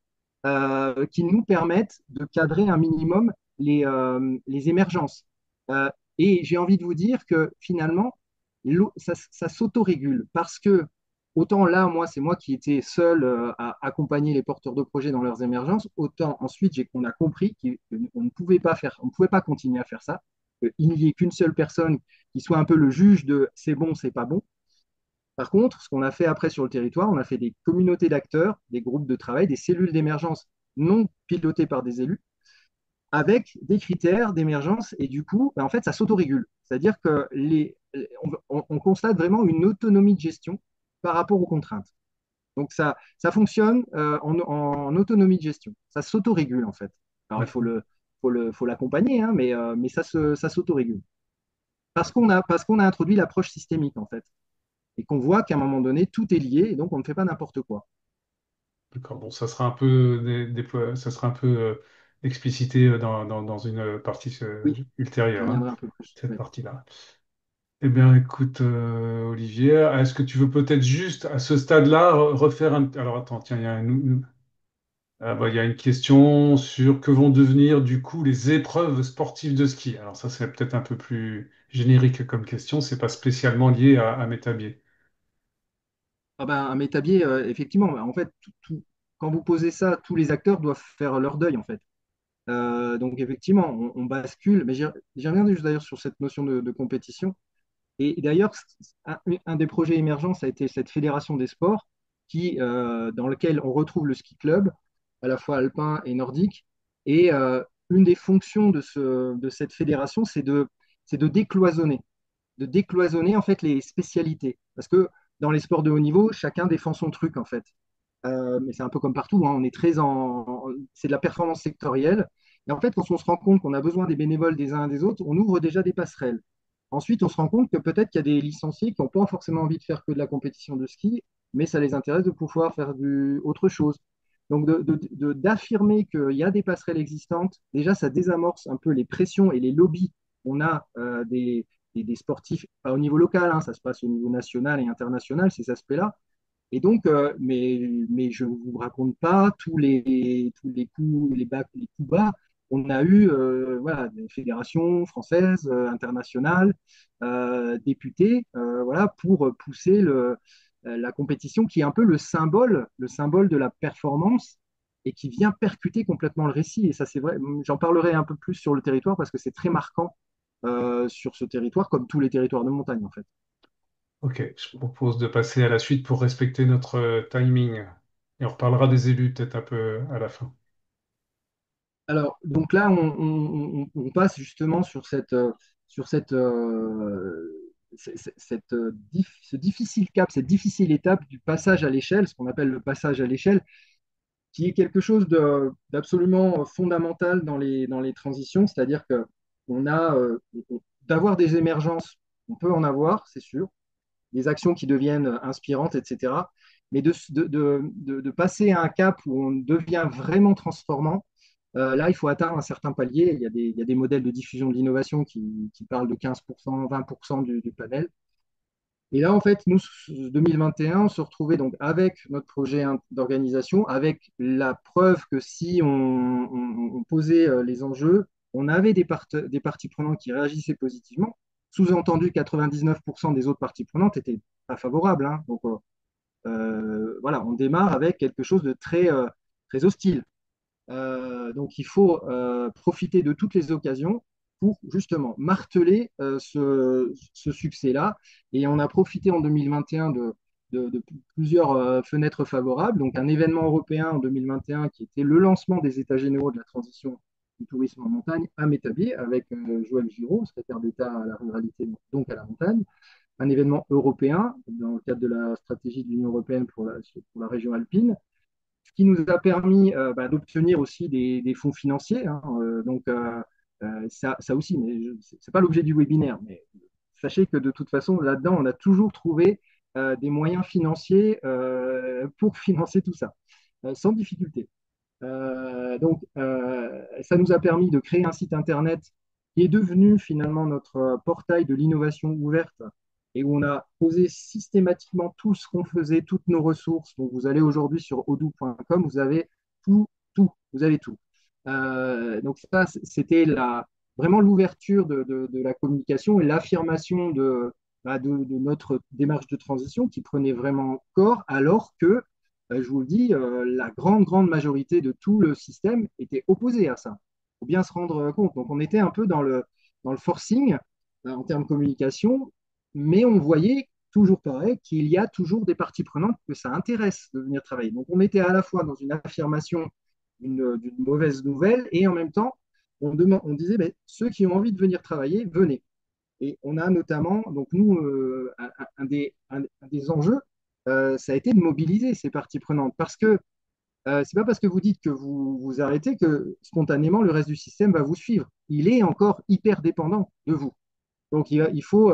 qui nous permettent de cadrer un minimum les émergences. Euh, et j'ai envie de vous dire que finalement, ça s'autorégule parce que autant là, moi, c'est moi qui étais seul à accompagner les porteurs de projets dans leurs émergences, autant ensuite, on a compris qu'on ne pouvait pas faire, on ne pouvait pas continuer à faire ça, qu'il n'y ait qu'une seule personne qui soit un peu le juge de c'est bon, c'est pas bon. Par contre, ce qu'on a fait après sur le territoire, on a fait des communautés d'acteurs, des groupes de travail, des cellules d'émergence non pilotées par des élus, avec des critères d'émergence et du coup, ben, en fait, ça s'autorégule. C'est-à-dire que on constate vraiment une autonomie de gestion par rapport aux contraintes. Donc ça fonctionne en autonomie de gestion. Ça s'autorégule en fait. Alors D'accord. faut l'accompagner, hein, mais ça s'autorégule. Parce qu'on a introduit l'approche systémique en fait. Et qu'on voit qu'à un moment donné, tout est lié et donc on ne fait pas n'importe quoi. D'accord. Bon, ça sera un peu ça sera un peu explicité dans une partie Oui, j'en ultérieure, hein, viendrai un peu plus. cette Oui. partie-là. Eh bien, écoute, Olivier, est-ce que tu veux peut-être juste à ce stade-là refaire un... Alors attends, tiens, il y a une question sur que vont devenir du coup les épreuves sportives de ski. Alors ça, c'est peut-être un peu plus générique comme question, c'est pas spécialement lié à Métabier. Ah ben, un métabier, effectivement, en fait, quand vous posez ça, tous les acteurs doivent faire leur deuil, en fait. Donc, effectivement, on bascule, mais j'y reviens juste d'ailleurs sur cette notion de compétition. Et d'ailleurs, un des projets émergents, ça a été cette fédération des sports dans lequel on retrouve le ski club, à la fois alpin et nordique. Et une des fonctions de cette fédération, c'est de décloisonner en fait les spécialités. Parce que dans les sports de haut niveau, chacun défend son truc en fait. Mais c'est un peu comme partout, hein, on est c'est de la performance sectorielle. Et en fait, quand on se rend compte qu'on a besoin des bénévoles des uns et des autres, on ouvre déjà des passerelles. Ensuite, on se rend compte que peut-être qu'il y a des licenciés qui n'ont pas forcément envie de faire que de la compétition de ski, mais ça les intéresse de pouvoir faire autre chose. Donc, d'affirmer qu'il y a des passerelles existantes, déjà, ça désamorce un peu les pressions et les lobbies. On a des sportifs, pas au niveau local, hein, ça se passe au niveau national et international, ces aspects-là. Et donc, mais je ne vous raconte pas tous les coups, les coups bas. On a eu voilà, des fédérations françaises, internationales, députées, voilà, pour pousser la compétition qui est un peu le symbole de la performance et qui vient percuter complètement le récit. Et ça, c'est vrai, j'en parlerai un peu plus sur le territoire parce que c'est très marquant sur ce territoire, comme tous les territoires de montagne, en fait. Ok, je propose de passer à la suite pour respecter notre timing. Et on reparlera des élus peut-être un peu à la fin. Alors, donc là, on passe justement sur ce difficile cap, cette difficile étape du passage à l'échelle, ce qu'on appelle le passage à l'échelle, qui est quelque chose d'absolument fondamental dans les transitions, c'est-à-dire que on a d'avoir des émergences, on peut en avoir, c'est sûr, des actions qui deviennent inspirantes, etc. Mais de passer à un cap où on devient vraiment transformant, là, il faut atteindre un certain palier. Il y a des modèles de diffusion de l'innovation qui parlent de 15%, 20% du panel. Et là, en fait, nous, 2021, on se retrouvait donc avec notre projet d'organisation, avec la preuve que si on posait les enjeux, on avait des parties prenantes qui réagissaient positivement. Sous-entendu, 99% des autres parties prenantes étaient pas favorables, hein. Donc, voilà, on démarre avec quelque chose de très hostile. Donc, il faut profiter de toutes les occasions pour justement marteler ce succès-là. Et on a profité en 2021 de plusieurs fenêtres favorables. Donc, un événement européen en 2021 qui était le lancement des États généraux de la transition du tourisme en montagne à Métabier avec Joël Giraud, secrétaire d'État à la ruralité, donc à la montagne. Un événement européen dans le cadre de la stratégie de l'Union européenne pour la région alpine, ce qui nous a permis d'obtenir aussi des fonds financiers, hein. Ça aussi, mais ce n'est pas l'objet du webinaire. Mais sachez que de toute façon, là-dedans, on a toujours trouvé des moyens financiers pour financer tout ça, sans difficulté. Ça nous a permis de créer un site internet qui est devenu finalement notre portail de l'innovation ouverte et où on a posé systématiquement tout ce qu'on faisait, toutes nos ressources. Donc, vous allez aujourd'hui sur odoo.com, vous avez vous avez tout. Donc, ça, c'était vraiment l'ouverture de la communication et l'affirmation de notre démarche de transition qui prenait vraiment corps, alors que je vous le dis, la grande majorité de tout le système était opposée à ça. Il faut bien se rendre compte. Donc, on était un peu dans le forcing en termes de communication, mais on voyait toujours pareil qu'il y a toujours des parties prenantes que ça intéresse de venir travailler. Donc, on était à la fois dans une affirmation d'une mauvaise nouvelle et en même temps, on disait, ben, ceux qui ont envie de venir travailler, venez. Et on a notamment, donc nous, un des enjeux, ça a été de mobiliser ces parties prenantes. Parce que c'est pas parce que vous dites que vous arrêtez que spontanément le reste du système va vous suivre. Il est encore hyper dépendant de vous. Donc il faut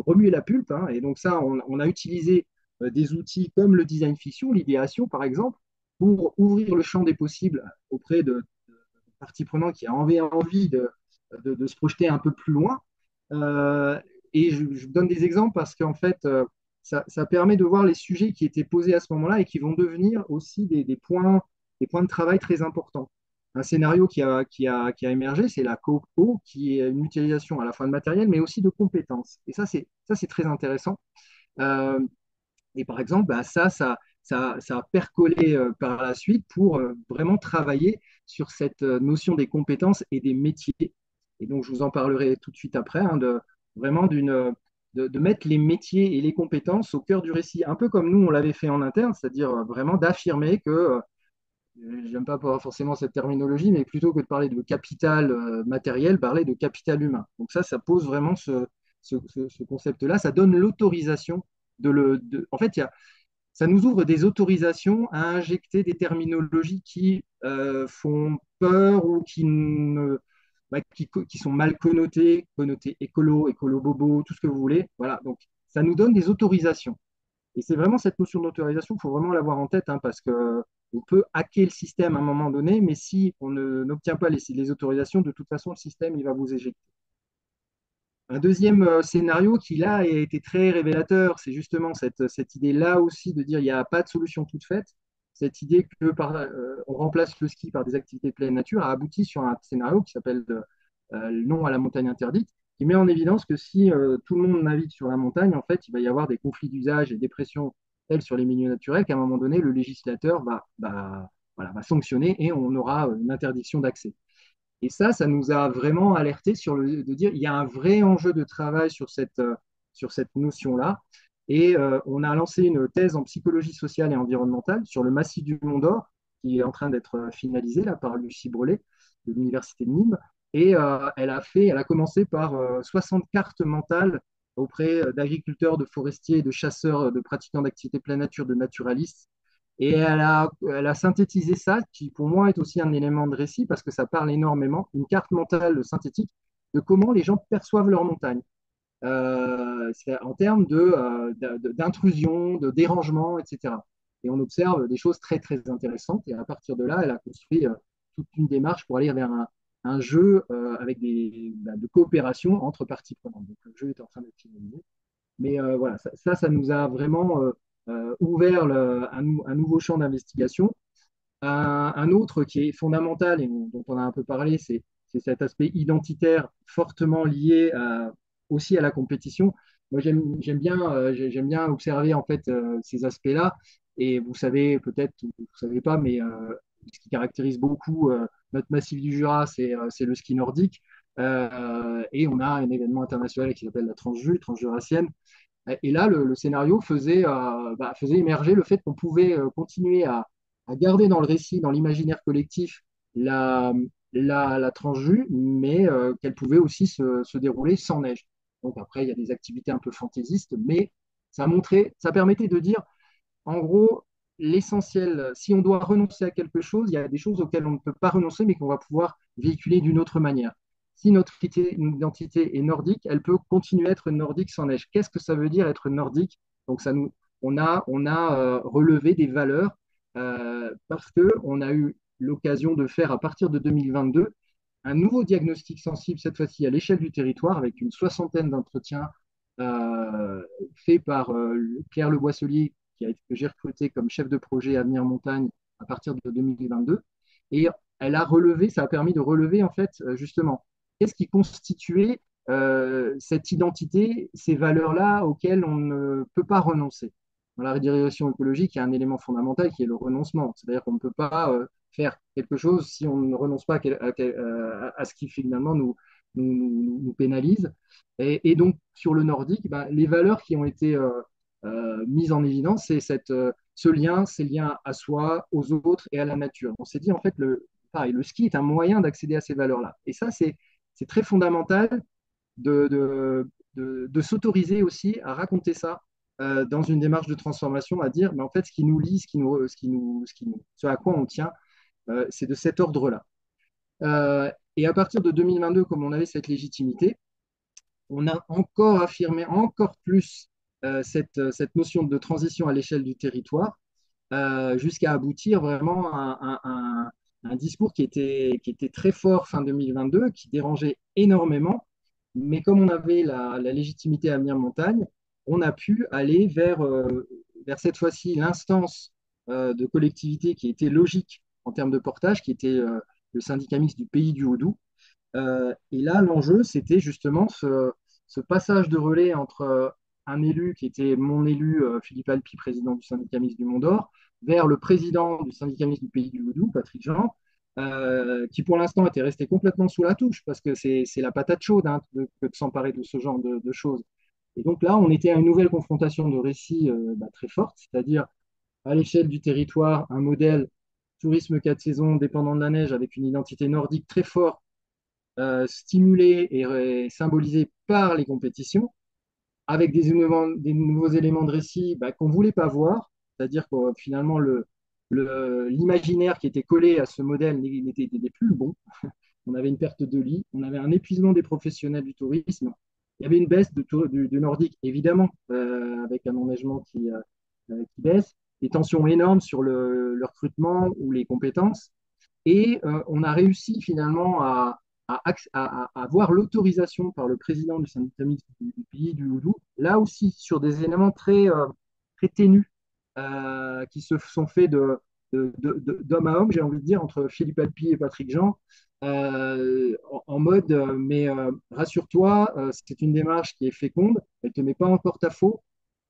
remuer la pulpe, hein. Et donc ça, on a utilisé des outils comme le design fiction, l'idéation par exemple, pour ouvrir le champ des possibles auprès de parties prenantes qui a envie de se projeter un peu plus loin. Euh, et je donne des exemples parce qu'en fait, ça permet de voir les sujets qui étaient posés à ce moment-là et qui vont devenir aussi des points de travail très importants. Un scénario qui a émergé, c'est la COO, qui est une utilisation à la fois de matériel, mais aussi de compétences. Et ça, c'est très intéressant. Euh, et par exemple, ça a percolé par la suite pour vraiment travailler sur cette notion des compétences et des métiers. Et donc, je vous en parlerai tout de suite après, hein, vraiment de mettre les métiers et les compétences au cœur du récit, un peu comme nous, on l'avait fait en interne, c'est-à-dire vraiment d'affirmer que, j'aime pas forcément cette terminologie, mais plutôt que de parler de capital matériel, parler de capital humain. Donc ça pose vraiment ce concept-là, ça donne l'autorisation en fait, ça nous ouvre des autorisations à injecter des terminologies qui font peur ou qui sont mal connotées écolo bobo, tout ce que vous voulez. Voilà, donc ça nous donne des autorisations. Et c'est vraiment cette notion d'autorisation, il faut vraiment l'avoir en tête, hein, parce que on peut hacker le système à un moment donné, mais si on n'obtient pas les autorisations, de toute façon, le système, il va vous éjecter. Un deuxième scénario qui là a été très révélateur, c'est justement cette idée-là aussi de dire il n'y a pas de solution toute faite. Cette idée que on remplace le ski par des activités de pleine nature a abouti sur un scénario qui s'appelle le non à la montagne interdite, qui met en évidence que si tout le monde navigue sur la montagne, en fait, il va y avoir des conflits d'usage et des pressions telles sur les milieux naturels qu'à un moment donné, le législateur voilà, va sanctionner et on aura une interdiction d'accès. Et ça nous a vraiment alerté de dire il y a un vrai enjeu de travail sur cette notion-là. Et on a lancé une thèse en psychologie sociale et environnementale sur le massif du Mont d'Or, qui est en train d'être finalisée là, par Lucie Brelet de l'Université de Nîmes. Et elle a commencé par 60 cartes mentales auprès d'agriculteurs, de forestiers, de chasseurs, de pratiquants d'activités pleine nature, de naturalistes, et elle a synthétisé ça, qui pour moi est aussi un élément de récit, parce que ça parle énormément, une carte mentale synthétique de comment les gens perçoivent leur montagne, en termes d'intrusion, de dérangement, etc. Et on observe des choses très intéressantes, et à partir de là, elle a construit toute une démarche pour aller vers un jeu avec de coopération entre parties prenantes. Donc le jeu est en train d'être finalisé. Mais voilà, ça nous a vraiment ouvert un nouveau champ d'investigation. Un autre qui est fondamental et dont on a un peu parlé, c'est cet aspect identitaire fortement lié aussi à la compétition. Moi, j'aime bien observer en fait ces aspects-là. Et vous savez, peut-être, vous ne savez pas, mais ce qui caractérise beaucoup notre massif du Jura, c'est le ski nordique. Et on a un événement international qui s'appelle la Transjurassienne. Et là, le scénario faisait émerger le fait qu'on pouvait continuer à garder dans le récit, dans l'imaginaire collectif, la, la Transjus, mais qu'elle pouvait aussi se dérouler sans neige. Donc après, il y a des activités un peu fantaisistes, mais ça permettait de dire, en gros, l'essentiel, si on doit renoncer à quelque chose, il y a des choses auxquelles on ne peut pas renoncer, mais qu'on va pouvoir véhiculer d'une autre manière. Si notre identité est nordique, elle peut continuer à être nordique sans neige. Qu'est-ce que ça veut dire être nordique? Donc on a relevé des valeurs parce qu'on a eu l'occasion de faire à partir de 2022 un nouveau diagnostic sensible, cette fois-ci à l'échelle du territoire, avec une soixantaine d'entretiens euh, faits par Claire Le Boisselier, que j'ai recruté comme chef de projet Avenir Montagne à partir de 2022. Et ça a permis de relever en fait justement qu'est-ce qui constituait cette identité, ces valeurs-là auxquelles on ne peut pas renoncer. Dans la redirection écologique, il y a un élément fondamental qui est le renoncement. C'est-à-dire qu'on ne peut pas faire quelque chose si on ne renonce pas à ce qui finalement nous pénalise. Et donc, sur le nordique, ben, les valeurs qui ont été mises en évidence, c'est ce lien, ces liens à soi, aux autres et à la nature. On s'est dit, en fait, pareil, le ski est un moyen d'accéder à ces valeurs-là. Et ça, c'est très fondamental de s'autoriser aussi à raconter ça dans une démarche de transformation, à dire, mais en fait, ce qui nous lie, ce à quoi on tient, c'est de cet ordre-là. Et à partir de 2022, comme on avait cette légitimité, on a encore affirmé encore plus cette notion de transition à l'échelle du territoire, jusqu'à aboutir vraiment à un discours qui était très fort fin 2022, qui dérangeait énormément. Mais comme on avait la légitimité à venir montagne, on a pu aller vers cette fois-ci l'instance de collectivité qui était logique en termes de portage, qui était le syndicat mixte du Pays du Haut-Doubs. Et là, l'enjeu, c'était justement ce passage de relais entre un élu qui était mon élu, Philippe Alpi, président du syndicat mixte du Mont d'Or, vers le président du syndicat mixte du Pays du Houdou, Patrick Jean, qui pour l'instant était resté complètement sous la touche, parce que c'est la patate chaude hein, de s'emparer de ce genre de choses. Et donc là, on était à une nouvelle confrontation de récits très forte, c'est-à-dire à l'échelle du territoire, un modèle tourisme 4 saisons dépendant de la neige avec une identité nordique très forte stimulé et symbolisé par les compétitions, avec des nouveaux éléments de récit qu'on ne voulait pas voir, c'est-à-dire que finalement l'imaginaire qui était collé à ce modèle n'était plus le bon. On avait une perte de lit, on avait un épuisement des professionnels du tourisme, il y avait une baisse du nordique, évidemment, avec un enneigement qui baisse, des tensions énormes sur le recrutement ou les compétences. Et on a réussi finalement à avoir l'autorisation par le président du syndicat mixte du pays du Houdou, là aussi sur des éléments très ténus qui se sont faits d'homme à homme, j'ai envie de dire, entre Philippe Alpi et Patrick Jean, en mode mais rassure-toi, c'est une démarche qui est féconde, elle ne te met pas en porte-à-faux.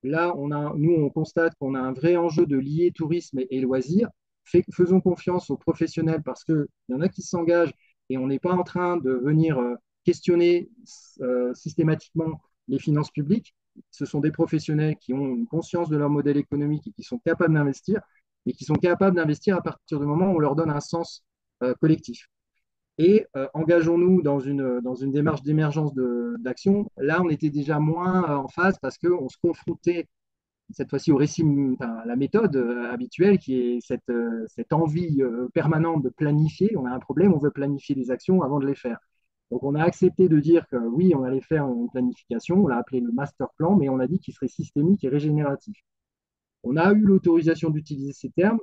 Là, nous, on constate qu'on a un vrai enjeu de lier tourisme et loisirs. Faisons confiance aux professionnels parce qu'il y en a qui s'engagent et on n'est pas en train de venir questionner systématiquement les finances publiques. Ce sont des professionnels qui ont une conscience de leur modèle économique et qui sont capables d'investir, et qui sont capables d'investir à partir du moment où on leur donne un sens collectif. Et engageons-nous dans une démarche d'émergence d'action. Là, on était déjà moins en phase parce qu'on se confrontait cette fois-ci au récit, à la méthode habituelle qui est cette envie permanente de planifier. On a un problème, on veut planifier des actions avant de les faire. Donc on a accepté de dire que oui, on allait faire une planification, on l'a appelé le master plan, mais on a dit qu'il serait systémique et régénératif. On a eu l'autorisation d'utiliser ces termes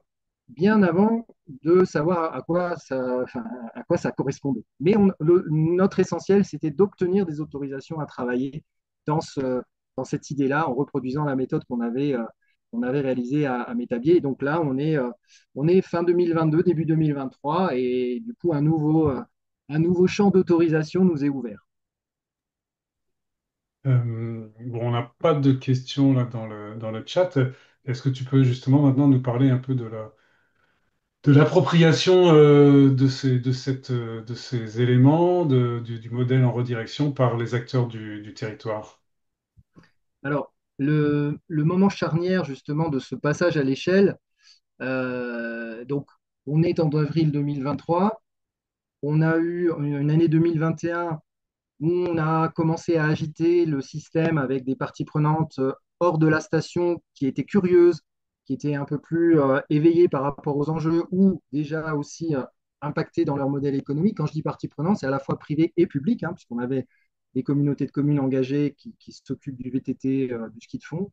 bien avant de savoir à quoi ça correspondait. Mais notre essentiel, c'était d'obtenir des autorisations à travailler dans dans cette idée-là, en reproduisant la méthode qu'on avait réalisée à Métabier. Et donc là, on est fin 2022, début 2023, et du coup, un nouveau champ d'autorisation nous est ouvert. Bon, on n'a pas de questions là dans le chat. Est-ce que tu peux justement maintenant nous parler un peu de l'appropriation de ces éléments, du modèle en redirection par les acteurs du territoire? Alors, le moment charnière justement de ce passage à l'échelle, donc on est en avril 2023, on a eu une année 2021 où on a commencé à agiter le système avec des parties prenantes hors de la station qui étaient curieuses, qui étaient un peu plus éveillées par rapport aux enjeux ou déjà aussi impactées dans leur modèle économique. Quand je dis parties prenantes, c'est à la fois privé et public, hein, puisqu'on avait des communautés de communes engagées qui s'occupent du VTT, du ski de fond.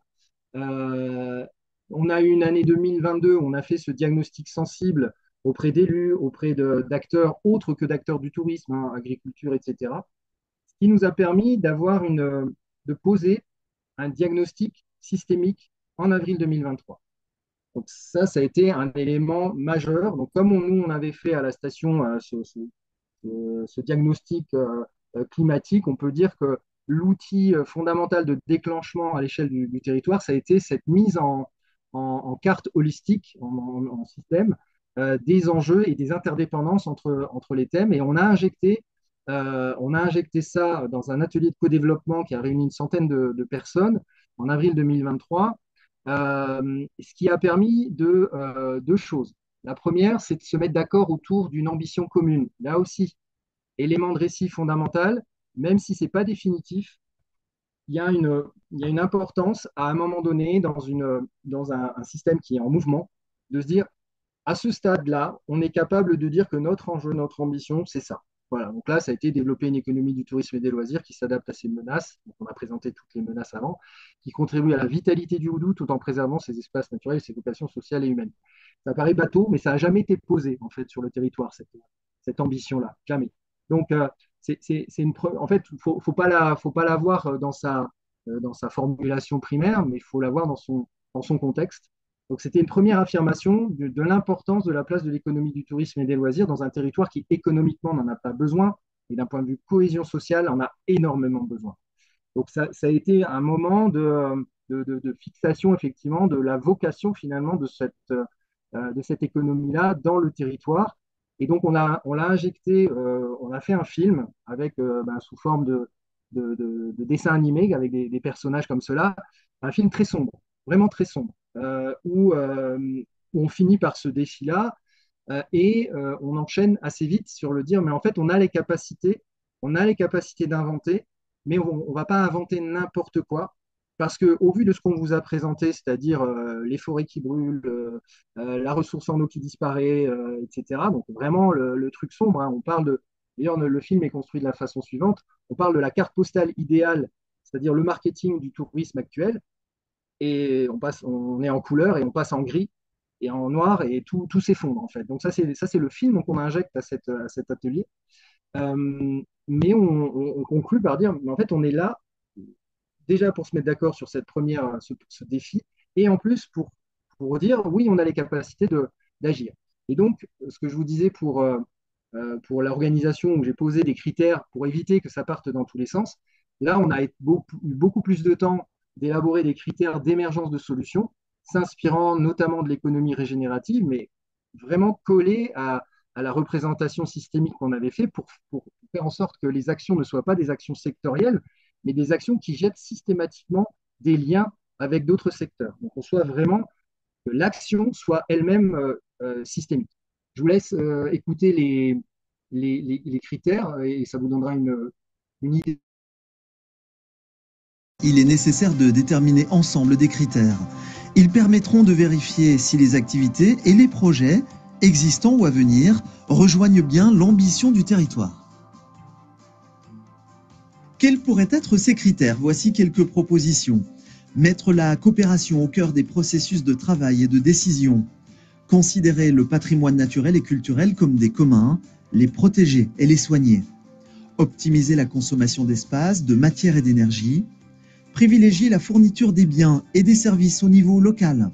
Euh, on a eu une année 2022 où on a fait ce diagnostic sensible auprès d'élus, auprès d'acteurs autres que d'acteurs du tourisme, hein, agriculture, etc., qui nous a permis de poser un diagnostic systémique en avril 2023. Donc ça a été un élément majeur. Donc comme nous, on avait fait à la station ce diagnostic climatique, on peut dire que l'outil fondamental de déclenchement à l'échelle du territoire, ça a été cette mise en carte holistique, en système, des enjeux et des interdépendances entre les thèmes. Et on a injecté ça dans un atelier de co-développement qui a réuni une centaine de personnes en avril 2023, ce qui a permis deux choses. La première, c'est de se mettre d'accord autour d'une ambition commune. Là aussi, élément de récit fondamental, même si ce n'est pas définitif, il y a une importance à un moment donné dans un système qui est en mouvement, de se dire, à ce stade-là, on est capable de dire que notre enjeu, notre ambition, c'est ça. Voilà, donc là, ça a été développer une économie du tourisme et des loisirs qui s'adapte à ces menaces. Donc, on a présenté toutes les menaces avant, qui contribuent à la vitalité du Houdou tout en préservant ses espaces naturels, ses vocations sociales et humaines. Ça paraît bateau, mais ça n'a jamais été posé en fait sur le territoire, cette ambition-là, jamais. Donc, en fait, faut pas la voir dans sa formulation primaire, mais il faut la voir dans son contexte. Donc, c'était une première affirmation de l'importance de la place de l'économie du tourisme et des loisirs dans un territoire qui, économiquement, n'en a pas besoin, et d'un point de vue cohésion sociale, en a énormément besoin. Donc, ça a été un moment de fixation, effectivement, de la vocation, finalement, de cette économie-là dans le territoire. Et donc, on l'a injecté, on a fait un film avec, sous forme de dessin animé, avec des personnages comme cela, un film très sombre, vraiment très sombre, où on finit par ce défi-là et on enchaîne assez vite sur le dire, mais en fait, on a les capacités d'inventer, mais on ne va pas inventer n'importe quoi, parce qu'au vu de ce qu'on vous a présenté, c'est-à-dire les forêts qui brûlent, la ressource en eau qui disparaît, etc., donc vraiment le truc sombre, hein, d'ailleurs, le film est construit de la façon suivante, on parle de la carte postale idéale, c'est-à-dire le marketing du tourisme actuel, et on est en couleur et on passe en gris et en noir et tout s'effondre en fait. Donc ça c'est le film qu'on injecte à cet atelier. Mais on conclut par dire, mais en fait on est là déjà pour se mettre d'accord sur ce défi et en plus pour dire oui on a les capacités d'agir. Et donc ce que je vous disais pour l'organisation où j'ai posé des critères pour éviter que ça parte dans tous les sens, là on a eu beaucoup plus de temps d'élaborer des critères d'émergence de solutions, s'inspirant notamment de l'économie régénérative, mais vraiment collés à la représentation systémique qu'on avait fait pour faire en sorte que les actions ne soient pas des actions sectorielles, mais des actions qui jettent systématiquement des liens avec d'autres secteurs. Donc, on soit vraiment que l'action soit elle-même systémique. Je vous laisse écouter les critères et ça vous donnera une idée. Il est nécessaire de déterminer ensemble des critères. Ils permettront de vérifier si les activités et les projets, existants ou à venir, rejoignent bien l'ambition du territoire. Quels pourraient être ces critères? Voici quelques propositions. Mettre la coopération au cœur des processus de travail et de décision. Considérer le patrimoine naturel et culturel comme des communs, les protéger et les soigner. Optimiser la consommation d'espace, de matière et d'énergie. Privilégier la fourniture des biens et des services au niveau local.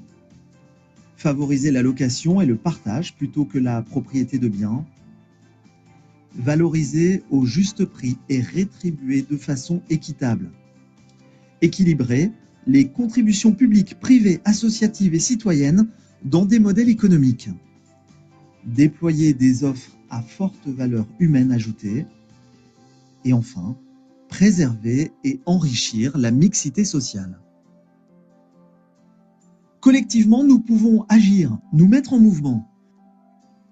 Favoriser la location et le partage plutôt que la propriété de biens. Valoriser au juste prix et rétribuer de façon équitable. Équilibrer les contributions publiques, privées, associatives et citoyennes dans des modèles économiques. Déployer des offres à forte valeur humaine ajoutée. Et enfin, préserver et enrichir la mixité sociale. Collectivement, nous pouvons agir, nous mettre en mouvement.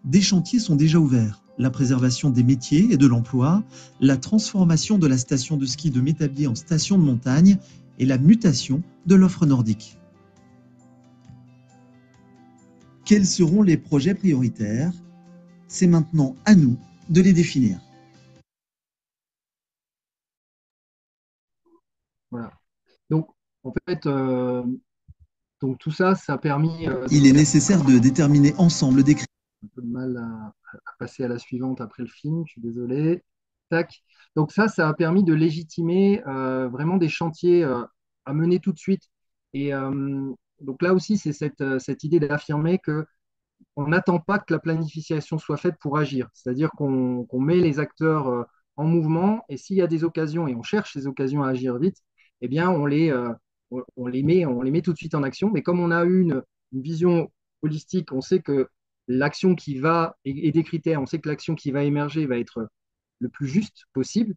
Des chantiers sont déjà ouverts. La préservation des métiers et de l'emploi, la transformation de la station de ski de Métabier en station de montagne et la mutation de l'offre nordique. Quels seront les projets prioritaires? C'est maintenant à nous de les définir. Voilà. Donc, en fait, donc tout ça, ça a permis. Il est nécessaire de déterminer ensemble des critères. Un peu de mal à passer à la suivante après le film, je suis désolé. Tac. Donc ça a permis de légitimer vraiment des chantiers à mener tout de suite. Et donc là aussi, c'est cette idée d'affirmer que on n'attend pas que la planification soit faite pour agir. C'est-à-dire qu'on met les acteurs en mouvement et s'il y a des occasions et on cherche ces occasions à agir vite, eh bien on les met tout de suite en action. Mais comme on a eu une vision holistique, on sait que l'action qui va, et des critères, on sait que l'action qui va émerger va être le plus juste possible.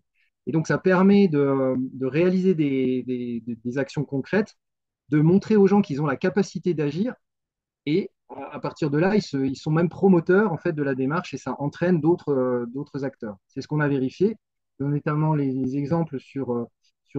Et donc ça permet de réaliser des actions concrètes, de montrer aux gens qu'ils ont la capacité d'agir et à partir de là, ils sont même promoteurs en fait de la démarche et ça entraîne d'autres acteurs. C'est ce qu'on a vérifié, notamment les exemples sur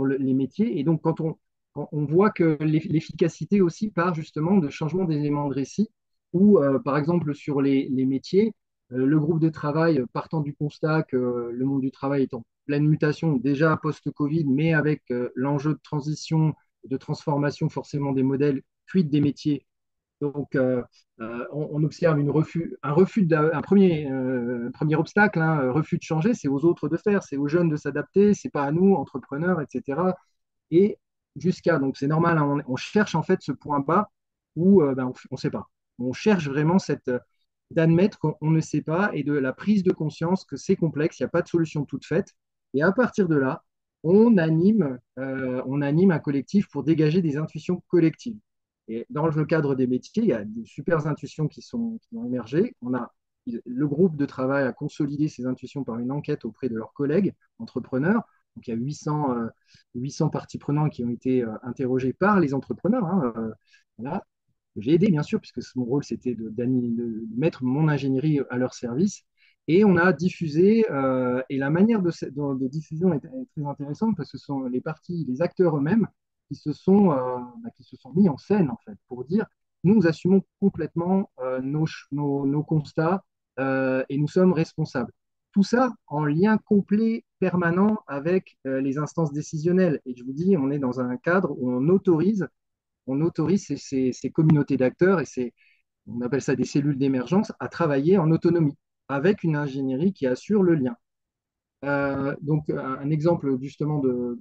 les métiers. Et donc, quand on voit que l'efficacité aussi part justement de changement d'éléments de récit, ou par exemple sur les métiers, le groupe de travail partant du constat que le monde du travail est en pleine mutation déjà post-Covid, mais avec l'enjeu de transition, de transformation forcément des modèles, fuite des métiers donc, on observe un premier obstacle, hein, refus de changer, c'est aux autres de faire, c'est aux jeunes de s'adapter, c'est pas à nous, entrepreneurs, etc. Et donc c'est normal, hein, on cherche en fait ce point bas où on ne sait pas. On cherche vraiment d'admettre qu'on ne sait pas et de la prise de conscience que c'est complexe, il n'y a pas de solution toute faite. Et à partir de là, on anime un collectif pour dégager des intuitions collectives. Et dans le cadre des métiers, il y a des super intuitions qui ont émergé. Le groupe de travail a consolidé ces intuitions par une enquête auprès de leurs collègues entrepreneurs. Donc, il y a 800 parties prenantes qui ont été interrogées par les entrepreneurs. Hein, voilà. J'ai aidé, bien sûr, puisque mon rôle, c'était de mettre mon ingénierie à leur service. Et on a diffusé, et la manière de diffusion est très intéressante parce que ce sont les acteurs eux-mêmes qui se sont mis en scène, en fait, pour dire, nous assumons complètement nos constats et nous sommes responsables. Tout ça en lien complet, permanent avec les instances décisionnelles. Et je vous dis, on est dans un cadre où on autorise ces communautés d'acteurs on appelle ça des cellules d'émergence, à travailler en autonomie avec une ingénierie qui assure le lien. Donc, un exemple justement de.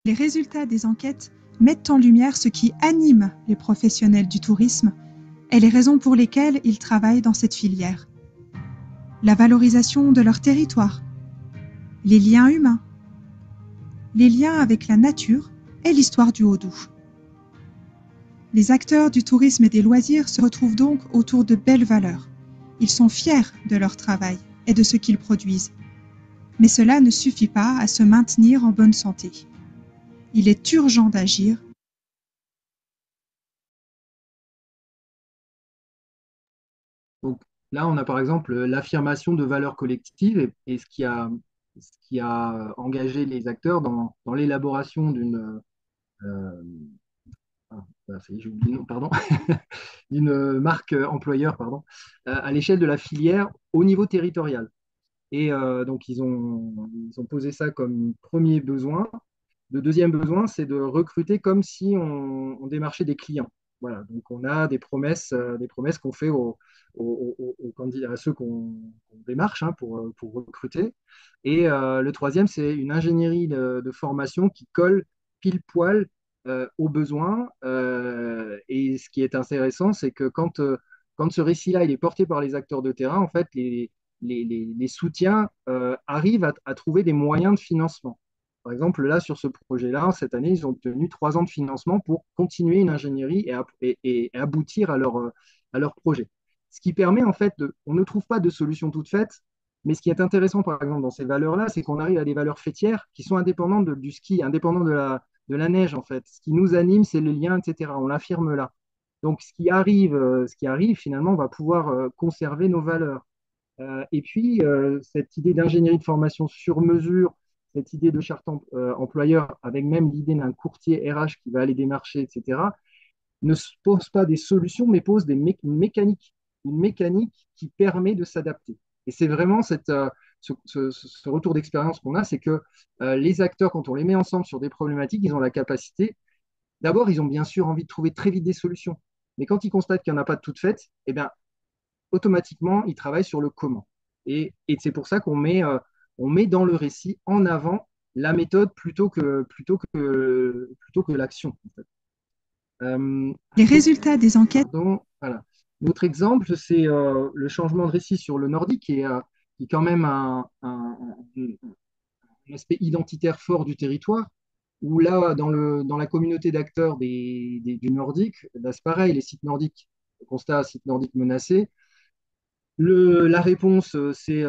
Les résultats des enquêtes mettent en lumière ce qui anime les professionnels du tourisme et les raisons pour lesquelles ils travaillent dans cette filière. La valorisation de leur territoire, les liens humains, les liens avec la nature et l'histoire du Haut-Doubs. Les acteurs du tourisme et des loisirs se retrouvent donc autour de belles valeurs. Ils sont fiers de leur travail et de ce qu'ils produisent. Mais cela ne suffit pas à se maintenir en bonne santé. Il est urgent d'agir. Donc là, on a par exemple l'affirmation de valeurs collectives et ce qui a engagé les acteurs dans l'élaboration euh, ça y est, j'ai oublié le nom, pardon, d'une marque employeur, pardon, à l'échelle de la filière au niveau territorial. Et donc, ils ont posé ça comme premier besoin. Le deuxième besoin, c'est de recruter comme si on démarchait des clients. Voilà, donc on a des promesses qu'on fait aux candidats, à ceux qu'on démarche hein, pour recruter. Et le troisième, c'est une ingénierie de formation qui colle pile poil aux besoins. Et ce qui est intéressant, c'est que quand ce récit-là il est porté par les acteurs de terrain, en fait, les soutiens arrivent à trouver des moyens de financement. Par exemple, là, sur ce projet-là, cette année, ils ont obtenu 3 ans de financement pour continuer une ingénierie et aboutir à leur projet. Ce qui permet, en fait, on ne trouve pas de solution toute faite, mais ce qui est intéressant, par exemple, dans ces valeurs-là, c'est qu'on arrive à des valeurs fêtières qui sont indépendantes du ski, indépendantes de la neige, en fait. Ce qui nous anime, c'est les liens, etc. On l'affirme là. Donc, ce qui arrive, finalement, on va pouvoir conserver nos valeurs. Et puis, cette idée d'ingénierie de formation sur mesure, cette idée de charte employeur, avec même l'idée d'un courtier RH qui va aller démarcher, etc., ne se pose pas des solutions, mais pose une mécanique qui permet de s'adapter. Et c'est vraiment ce retour d'expérience qu'on a, c'est que les acteurs, quand on les met ensemble sur des problématiques, ils ont la capacité, d'abord, ils ont bien sûr envie de trouver très vite des solutions. Mais quand ils constatent qu'il n'y en a pas de toutes faites, eh bien, automatiquement, ils travaillent sur le comment. Et c'est pour ça on met dans le récit en avant la méthode plutôt que l'action. En fait. Les résultats des enquêtes. Pardon, voilà. L'autre exemple, c'est le changement de récit sur le nordique, qui est quand même un aspect identitaire fort du territoire, où là, dans la communauté d'acteurs du nordique, là, c'est pareil, les sites nordiques, le constat sites nordiques menacés, la réponse, c'est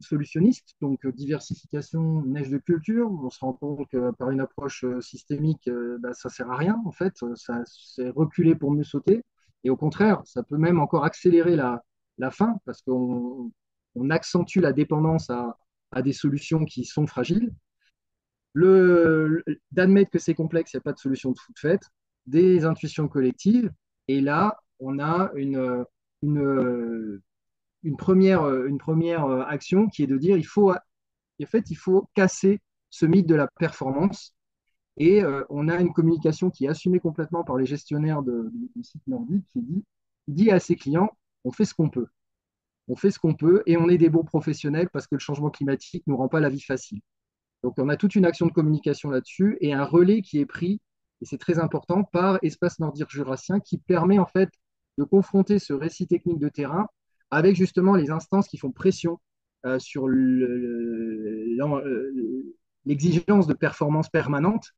solutionniste, donc diversification, neige de culture. On se rend compte que par une approche systémique, bah, ça ne sert à rien, en fait. Ça, c'est reculer pour mieux sauter. Et au contraire, ça peut même encore accélérer la fin, parce qu'on accentue la dépendance à des solutions qui sont fragiles. D'admettre que c'est complexe, il n'y a pas de solution toute faite, des intuitions collectives. Et là, on a une, une première action qui est de dire il faut casser ce mythe de la performance. Et on a une communication qui est assumée complètement par les gestionnaires du site nordique qui dit à ses clients on fait ce qu'on peut. On fait ce qu'on peut et on est des bons professionnels parce que le changement climatique ne nous rend pas la vie facile. Donc, on a toute une action de communication là-dessus et un relais qui est pris, et c'est très important, par Espace Nordique Jurassien qui permet en fait de confronter ce récit technique de terrain avec justement les instances qui font pression sur l'exigence de performance permanente,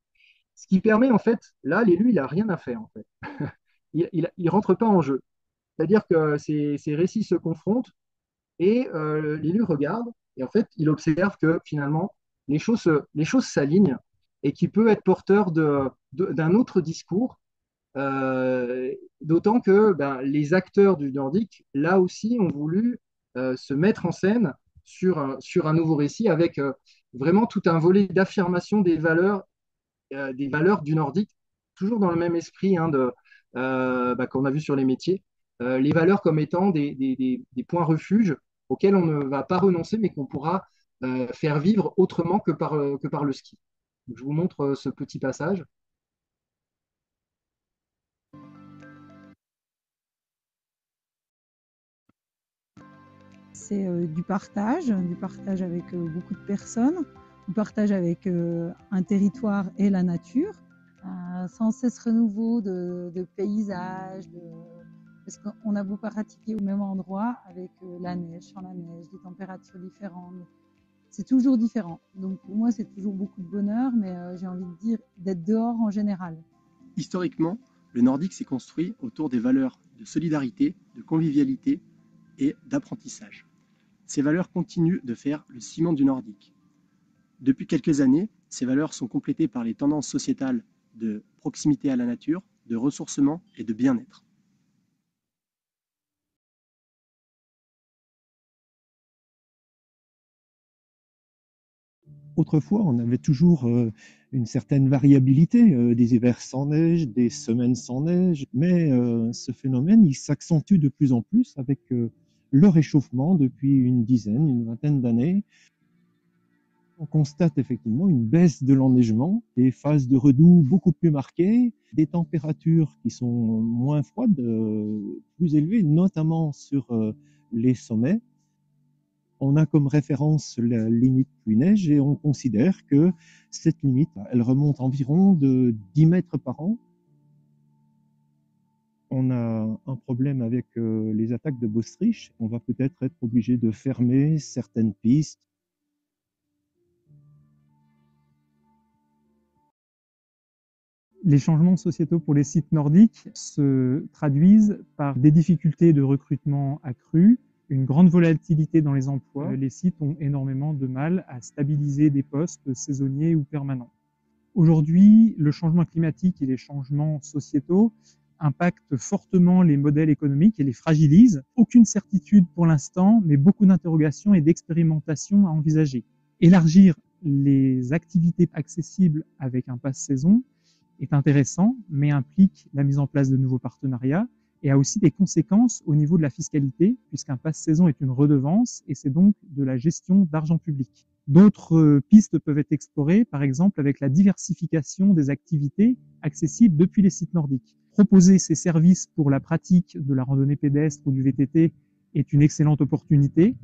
ce qui permet en fait, là, l'élu, il n'a rien à faire en fait. Il ne rentre pas en jeu. C'est-à-dire que ces récits se confrontent et l'élu regarde et en fait, il observe que finalement, les choses s'alignent et qui peut être porteur d'un autre discours, d'autant que ben, les acteurs du Nordique, là aussi, ont voulu se mettre en scène sur un nouveau récit avec vraiment tout un volet d'affirmation des valeurs du Nordique, toujours dans le même esprit hein, qu'on a vu sur les métiers, les valeurs comme étant des points refuges auxquels on ne va pas renoncer, mais qu'on pourra faire vivre autrement que par le ski. Donc, je vous montre ce petit passage. C'est du partage avec beaucoup de personnes, du partage avec un territoire et la nature, sans cesse renouveau de paysages, parce qu'on a beau pratiquer au même endroit avec la neige, sans la neige, des températures différentes. C'est toujours différent. Donc pour moi, c'est toujours beaucoup de bonheur, mais j'ai envie de dire d'être dehors en général. Historiquement, le nordique s'est construit autour des valeurs de solidarité, de convivialité et d'apprentissage. Ces valeurs continuent de faire le ciment du nordique. Depuis quelques années, ces valeurs sont complétées par les tendances sociétales de proximité à la nature, de ressourcement et de bien-être. Autrefois, on avait toujours une certaine variabilité, des hivers sans neige, des semaines sans neige, mais ce phénomène, il s'accentue de plus en plus avec le réchauffement depuis une vingtaine d'années. on constate effectivement une baisse de l'enneigement, des phases de redoux beaucoup plus marquées, des températures qui sont moins froides, plus élevées, notamment sur les sommets. On a comme référence la limite pluie-neige et on considère que cette limite, elle remonte environ de 10 mètres par an. On a un problème avec les attaques de Bostrijch. On va peut-être être obligé de fermer certaines pistes. Les changements sociétaux pour les sites nordiques se traduisent par des difficultés de recrutement accrues, une grande volatilité dans les emplois. Les sites ont énormément de mal à stabiliser des postes saisonniers ou permanents. Aujourd'hui, le changement climatique et les changements sociétaux impactent fortement les modèles économiques et les fragilisent. Aucune certitude pour l'instant, mais beaucoup d'interrogations et d'expérimentations à envisager. Élargir les activités accessibles avec un passe-saison est intéressant, mais implique la mise en place de nouveaux partenariats et a aussi des conséquences au niveau de la fiscalité, puisqu'un passe-saison est une redevance et c'est donc de la gestion d'argent public. D'autres pistes peuvent être explorées, par exemple avec la diversification des activités accessibles depuis les sites nordiques. Proposer ces services pour la pratique de la randonnée pédestre ou du VTT est une excellente opportunité,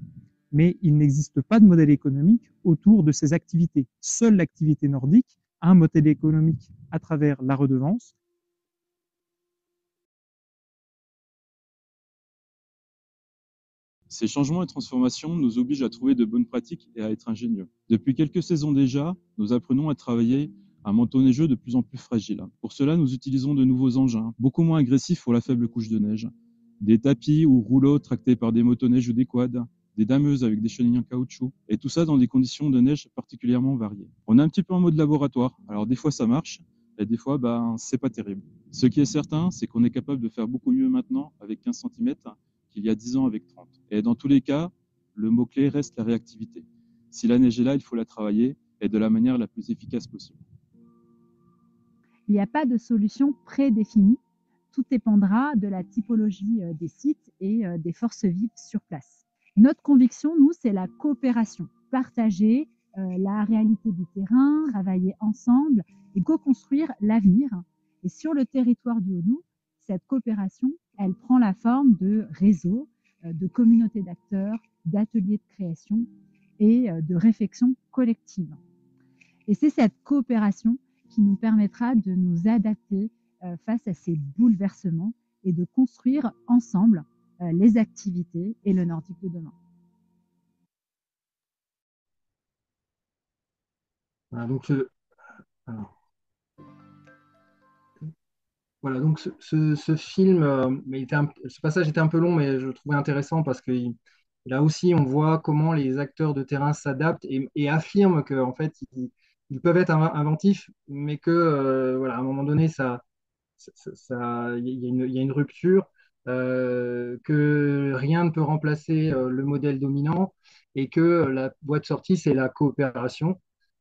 mais il n'existe pas de modèle économique autour de ces activités. Seule l'activité nordique a un modèle économique à travers la redevance. Ces changements et transformations nous obligent à trouver de bonnes pratiques et à être ingénieux. Depuis quelques saisons déjà, nous apprenons à travailler un manteau neigeux de plus en plus fragile. Pour cela, nous utilisons de nouveaux engins, beaucoup moins agressifs pour la faible couche de neige. Des tapis ou rouleaux tractés par des motoneiges ou des quads, des dameuses avec des chenilles en caoutchouc, et tout ça dans des conditions de neige particulièrement variées. On est un petit peu en mode laboratoire, alors des fois ça marche, et des fois c'est pas terrible. Ce qui est certain, c'est qu'on est capable de faire beaucoup mieux maintenant avec 15 cm qu'il y a 10 ans avec 30. Et dans tous les cas, le mot-clé reste la réactivité. Si la neige est là, il faut la travailler, et de la manière la plus efficace possible. Il n'y a pas de solution prédéfinie. Tout dépendra de la typologie des sites et des forces vives sur place. Notre conviction, nous, c'est la coopération. Partager la réalité du terrain, travailler ensemble et co-construire l'avenir. Et sur le territoire du Haut-Doubs, cette coopération, elle prend la forme de réseaux, de communautés d'acteurs, d'ateliers de création et de réflexion collective. Et c'est cette coopération qui nous permettra de nous adapter face à ces bouleversements et de construire ensemble les activités et le nordique de demain. Voilà, donc voilà, donc ce film, ce passage était un peu long, mais je le trouvais intéressant parce que là aussi, on voit comment les acteurs de terrain s'adaptent et affirment qu'en fait, ils peuvent être inventifs, mais que voilà, à un moment donné, il y a une rupture, que rien ne peut remplacer le modèle dominant et que la voie de sortie, c'est la coopération.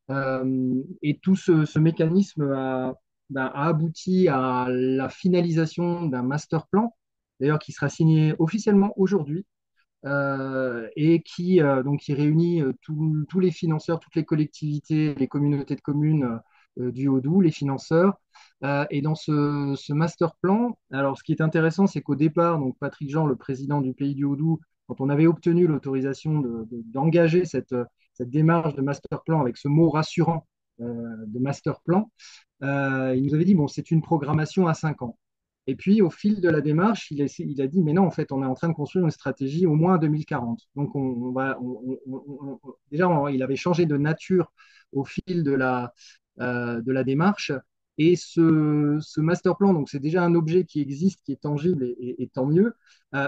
Et tout ce mécanisme a abouti à la finalisation d'un master plan, d'ailleurs qui sera signé officiellement aujourd'hui, et qui réunit tous les financeurs, toutes les collectivités, les communautés de communes du Haut-Doubs, les financeurs. Et dans ce master plan, alors ce qui est intéressant, c'est qu'au départ, donc Patrick Jean, le président du Pays du Haut-Doubs, quand on avait obtenu l'autorisation d'engager cette démarche de master plan avec ce mot rassurant de master plan, il nous avait dit, bon, c'est une programmation à 5 ans. Et puis, au fil de la démarche, il a dit, mais non, en fait, on est en train de construire une stratégie au moins à 2040. Donc, déjà, il avait changé de nature au fil de la démarche. Et ce master plan, donc c'est déjà un objet qui existe, qui est tangible, et tant mieux.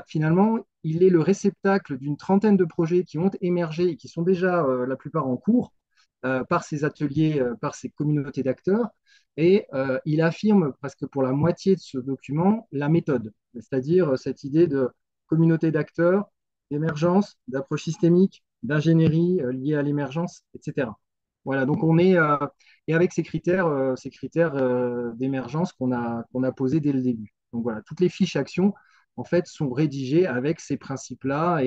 Finalement, il est le réceptacle d'une trentaine de projets qui ont émergé et qui sont déjà la plupart en cours par ces ateliers, par ces communautés d'acteurs. Et il affirme presque pour la moitié de ce document la méthode, c'est-à-dire cette idée de communauté d'acteurs, d'émergence, d'approche systémique, d'ingénierie liée à l'émergence, etc. Voilà, donc on est, et avec ces critères d'émergence qu'on a posés dès le début. Donc voilà, toutes les fiches actions, en fait, sont rédigées avec ces principes-là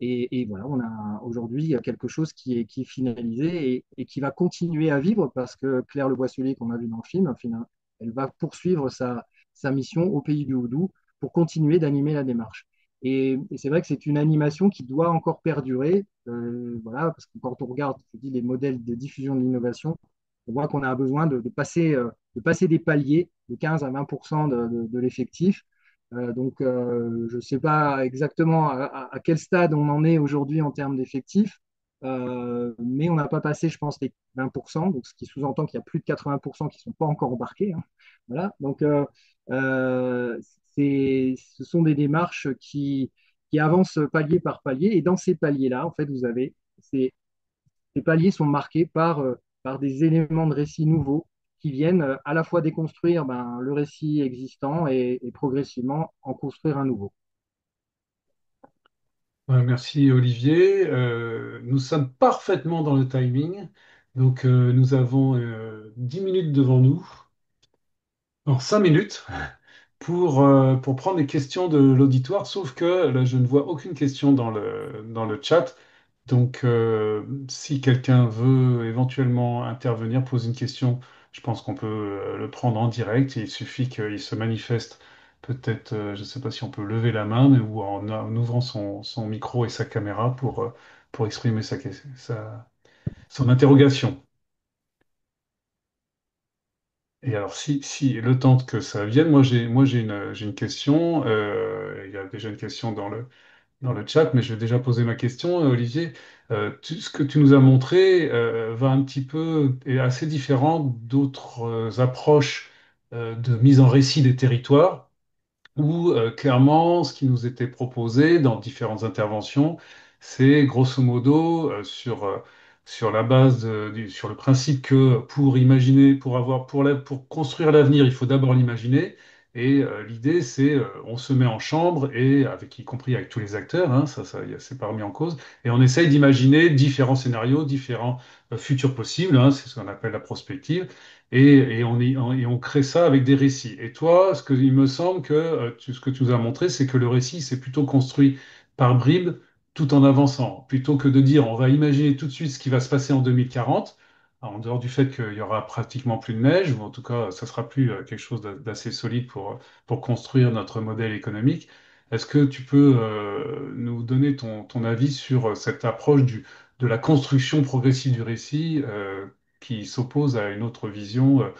Et voilà, on a aujourd'hui quelque chose qui est finalisé et qui va continuer à vivre parce que Claire Le Boisselier, qu'on a vu dans le film, elle va poursuivre sa mission au pays du Houdou pour continuer d'animer la démarche. Et c'est vrai que c'est une animation qui doit encore perdurer, voilà, parce que quand on regarde, je dis, les modèles de diffusion de l'innovation, on voit qu'on a besoin de passer des paliers de 15 à 20% de l'effectif. Donc, je ne sais pas exactement à quel stade on en est aujourd'hui en termes d'effectifs, mais on n'a pas passé, je pense, les 20%, donc ce qui sous-entend qu'il y a plus de 80% qui ne sont pas encore embarqués, hein. Voilà. Donc, euh, ce sont des démarches qui avancent palier par palier. Et dans ces paliers-là, en fait, ces paliers sont marqués par des éléments de récit nouveaux qui viennent à la fois déconstruire le récit existant et progressivement en construire un nouveau. Merci Olivier. Nous sommes parfaitement dans le timing. Donc nous avons 10 minutes devant nous. En 5 minutes pour prendre les questions de l'auditoire, sauf que là, je ne vois aucune question dans le chat. Donc, si quelqu'un veut éventuellement intervenir, poser une question, je pense qu'on peut le prendre en direct. Il suffit qu'il se manifeste. Peut-être, je ne sais pas si on peut lever la main, mais ou en ouvrant son micro et sa caméra pour exprimer son interrogation. Et alors, si le temps que ça vienne, j'ai une question. Il y a déjà une question dans le chat, mais je vais déjà poser ma question. Olivier, ce que tu nous as montré va un petit peu, est assez différent d'autres approches de mise en récit des territoires où clairement, ce qui nous était proposé dans différentes interventions, c'est grosso modo sur la base sur le principe que pour imaginer, pour construire l'avenir, il faut d'abord l'imaginer. Et l'idée, c'est on se met en chambre et y compris avec tous les acteurs, hein, c'est pas remis en cause, et on essaye d'imaginer différents scénarios, différents futurs possibles, hein, c'est ce qu'on appelle la prospective. Et on crée ça avec des récits. Et toi, il me semble que ce que tu nous as montré, c'est que le récit, c'est plutôt construit par bribes, tout en avançant, plutôt que de dire on va imaginer tout de suite ce qui va se passer en 2040, en dehors du fait qu'il y aura pratiquement plus de neige, ou en tout cas, ça sera plus quelque chose d'assez solide pour construire notre modèle économique. Est-ce que tu peux nous donner ton avis sur cette approche de la construction progressive du récit qui s'oppose à une autre vision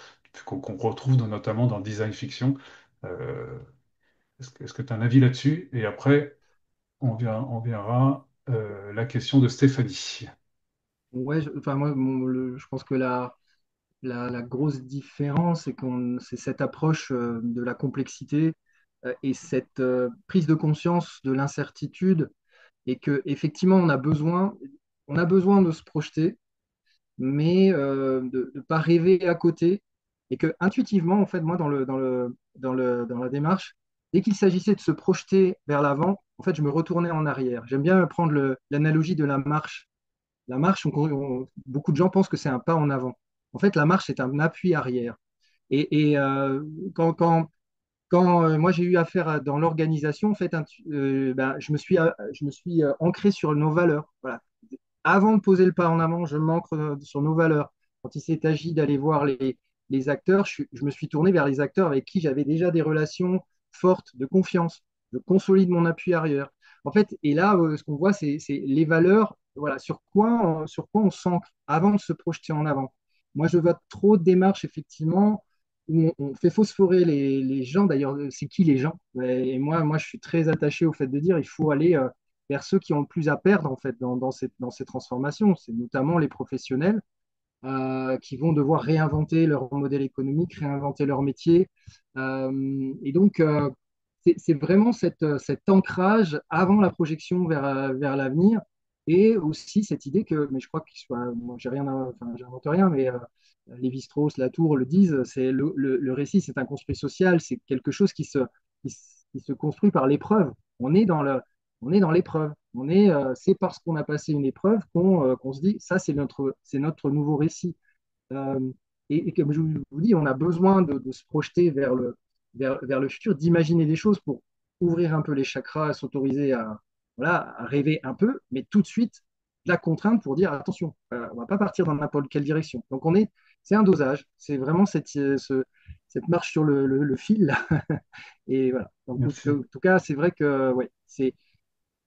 qu'on retrouve notamment dans le design fiction. Euh, est-ce que tu as un avis là-dessus? Et après, on verra la question de Stéphanie. Ouais, enfin, moi, je pense que la grosse différence, c'est cette approche de la complexité et cette prise de conscience de l'incertitude et que effectivement on a besoin de se projeter, mais de ne pas rêver à côté. Et que intuitivement, en fait, moi, dans la démarche, dès qu'il s'agissait de se projeter vers l'avant, en fait, je me retournais en arrière. J'aime bien prendre l'analogie de la marche. La marche, beaucoup de gens pensent que c'est un pas en avant. En fait, la marche, c'est un appui arrière. Et quand, moi j'ai eu affaire dans l'organisation, en fait, je me suis ancré sur nos valeurs. Voilà. Avant de poser le pas en avant, je m'ancre sur nos valeurs. Quand il s'est agi d'aller voir les acteurs, je me suis tourné vers les acteurs avec qui j'avais déjà des relations fortes de confiance. Je consolide mon appui arrière. En fait, et là, ce qu'on voit, c'est les valeurs, voilà, sur quoi on s'ancre avant de se projeter en avant. Moi, je vois trop de démarches, effectivement, où on fait phosphorer les gens. D'ailleurs, c'est qui les gens? Et moi, je suis très attaché au fait de dire il faut aller vers ceux qui ont le plus à perdre en fait dans ces transformations. C'est notamment les professionnels qui vont devoir réinventer leur modèle économique, réinventer leur métier. Et donc, c'est vraiment cet ancrage avant la projection vers l'avenir et aussi cette idée que, mais je crois qu'il soit, moi, j'ai rien, enfin, j'invente rien, mais Lévi-Strauss, Latour le disent, c'est le récit, c'est un construit social, c'est quelque chose qui se construit par l'épreuve. On est dans l'épreuve. C'est parce qu'on a passé une épreuve qu'on se dit, ça, c'est notre nouveau récit. Euh, et comme je vous dis, on a besoin de se projeter vers le futur, d'imaginer des choses pour ouvrir un peu les chakras, s'autoriser voilà, à rêver un peu, mais tout de suite de la contrainte pour dire attention, on ne va pas partir dans n'importe quelle direction. Donc c'est un dosage, c'est vraiment cette marche sur le fil là. Et voilà. Donc, Merci. en tout cas, c'est vrai que ouais, c'est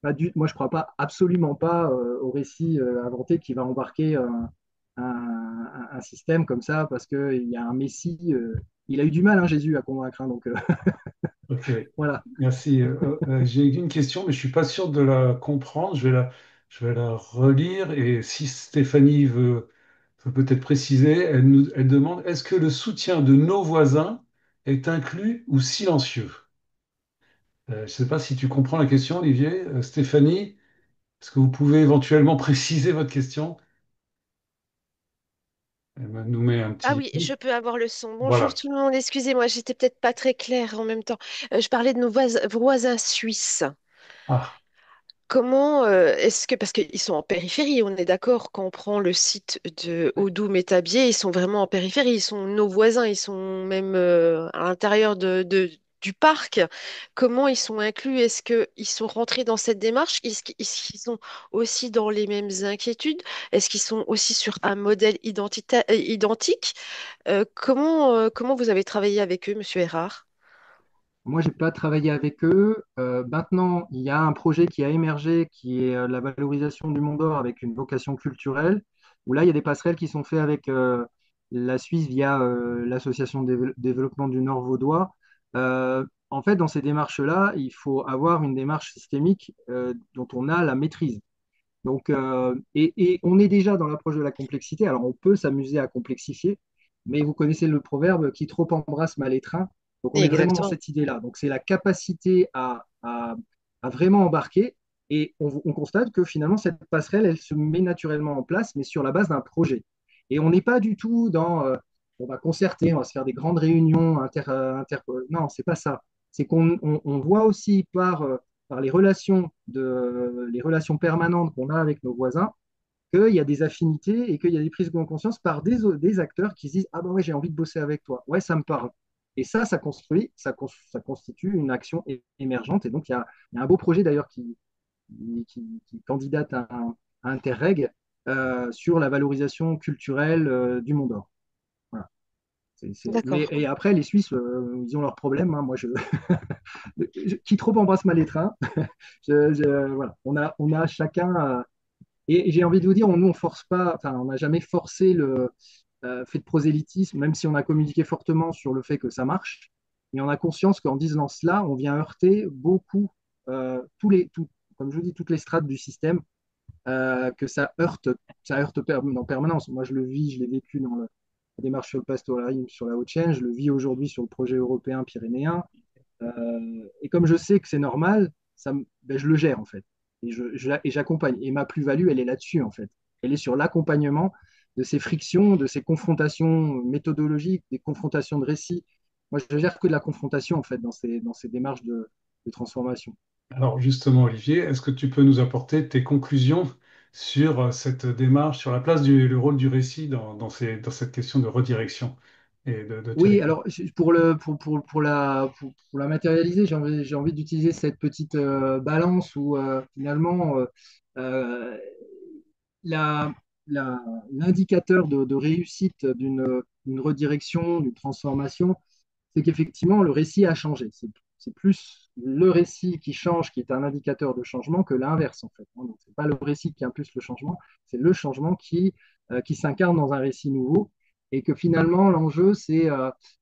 pas moi je crois pas absolument pas au récit inventé qui va embarquer un système comme ça parce qu'il y a un Messie. Il a eu du mal, hein, Jésus, à convaincre. Hein, donc Ok, voilà. merci. J'ai une question, mais je suis pas sûr de la comprendre. Je vais la relire et si Stéphanie veut peut-être préciser, elle demande, est-ce que le soutien de nos voisins est inclus ou silencieux? Je ne sais pas si tu comprends la question, Olivier. Stéphanie, est-ce que vous pouvez éventuellement préciser votre question? Nous met un Ah petit... oui, je peux avoir le son. Bonjour Voilà. tout le monde, excusez-moi, j'étais peut-être pas très claire en même temps. Je parlais de nos voisins suisses. Ah, Comment est-ce que, parce qu'ils sont en périphérie, on est d'accord, quand on prend le site de Odoum-Étabier, ils sont vraiment en périphérie, ils sont nos voisins, ils sont même à l'intérieur du parc. Comment ils sont inclus? Est-ce qu'ils sont rentrés dans cette démarche? Est-ce qu'ils sont aussi dans les mêmes inquiétudes? Est-ce qu'ils sont aussi sur un modèle identique? Comment vous avez travaillé avec eux, Monsieur Errard? Moi, j'ai pas travaillé avec eux. Maintenant, il y a un projet qui a émergé qui est la valorisation du Mont d'Or avec une vocation culturelle, où là, il y a des passerelles qui sont faites avec la Suisse via l'Association de développement du Nord vaudois. En fait, dans ces démarches-là, il faut avoir une démarche systémique dont on a la maîtrise. Donc, et on est déjà dans l'approche de la complexité. Alors, on peut s'amuser à complexifier, mais vous connaissez le proverbe qui trop embrasse mal étreint. Donc, on est vraiment dans Exactement. cette idée-là. Donc, c'est la capacité à vraiment embarquer. Et on constate que finalement, cette passerelle, elle se met naturellement en place, mais sur la base d'un projet. Et on n'est pas du tout dans on va concerter, on va se faire des grandes réunions non, c'est pas ça. C'est qu'on voit aussi par les relations permanentes qu'on a avec nos voisins, qu'il y a des affinités et qu'il y a des prises de conscience par des acteurs qui se disent ah ben ouais, j'ai envie de bosser avec toi, ouais, ça me parle. Et ça construit, ça constitue une action émergente. Et donc, il y a un beau projet d'ailleurs qui candidate à un Interreg sur la valorisation culturelle du Mont d'Or. Voilà. D'accord. Et après, les Suisses, ils ont leurs problèmes. Hein. Moi, qui trop embrasse mal les trains. Voilà. On a chacun. Et j'ai envie de vous dire, nous, on force pas, enfin, on n'a jamais forcé le fait de prosélytisme, même si on a communiqué fortement sur le fait que ça marche. Mais on a conscience qu'en disant cela, on vient heurter beaucoup, comme je vous dis, toutes les strates du système, que en permanence. Moi, je le vis, je l'ai vécu dans la démarche sur le pastoralisme, sur la Haute-Chaîne, je le vis aujourd'hui sur le projet européen pyrénéen. Et comme je sais que c'est normal, ben, je le gère en fait. Et j'accompagne. Et ma plus-value, elle est là-dessus en fait. Elle est sur l'accompagnement de ces frictions, de ces confrontations méthodologiques, des confrontations de récits. Moi, je gère que de la confrontation en fait dans ces démarches de transformation. alors justement, Olivier, est-ce que tu peux nous apporter tes conclusions sur cette démarche, sur la place le rôle du récit dans cette question de redirection et de Oui, territoire? alors pour la matérialiser, j'ai envie d'utiliser cette petite balance où finalement euh, la- l'indicateur de réussite d'une redirection, d'une transformation, c'est qu'effectivement, le récit a changé. C'est plus le récit qui change qui est un indicateur de changement que l'inverse, en fait. Donc, ce n'est pas le récit qui impulse le changement, c'est le changement qui s'incarne dans un récit nouveau. Et que finalement, l'enjeu, c'est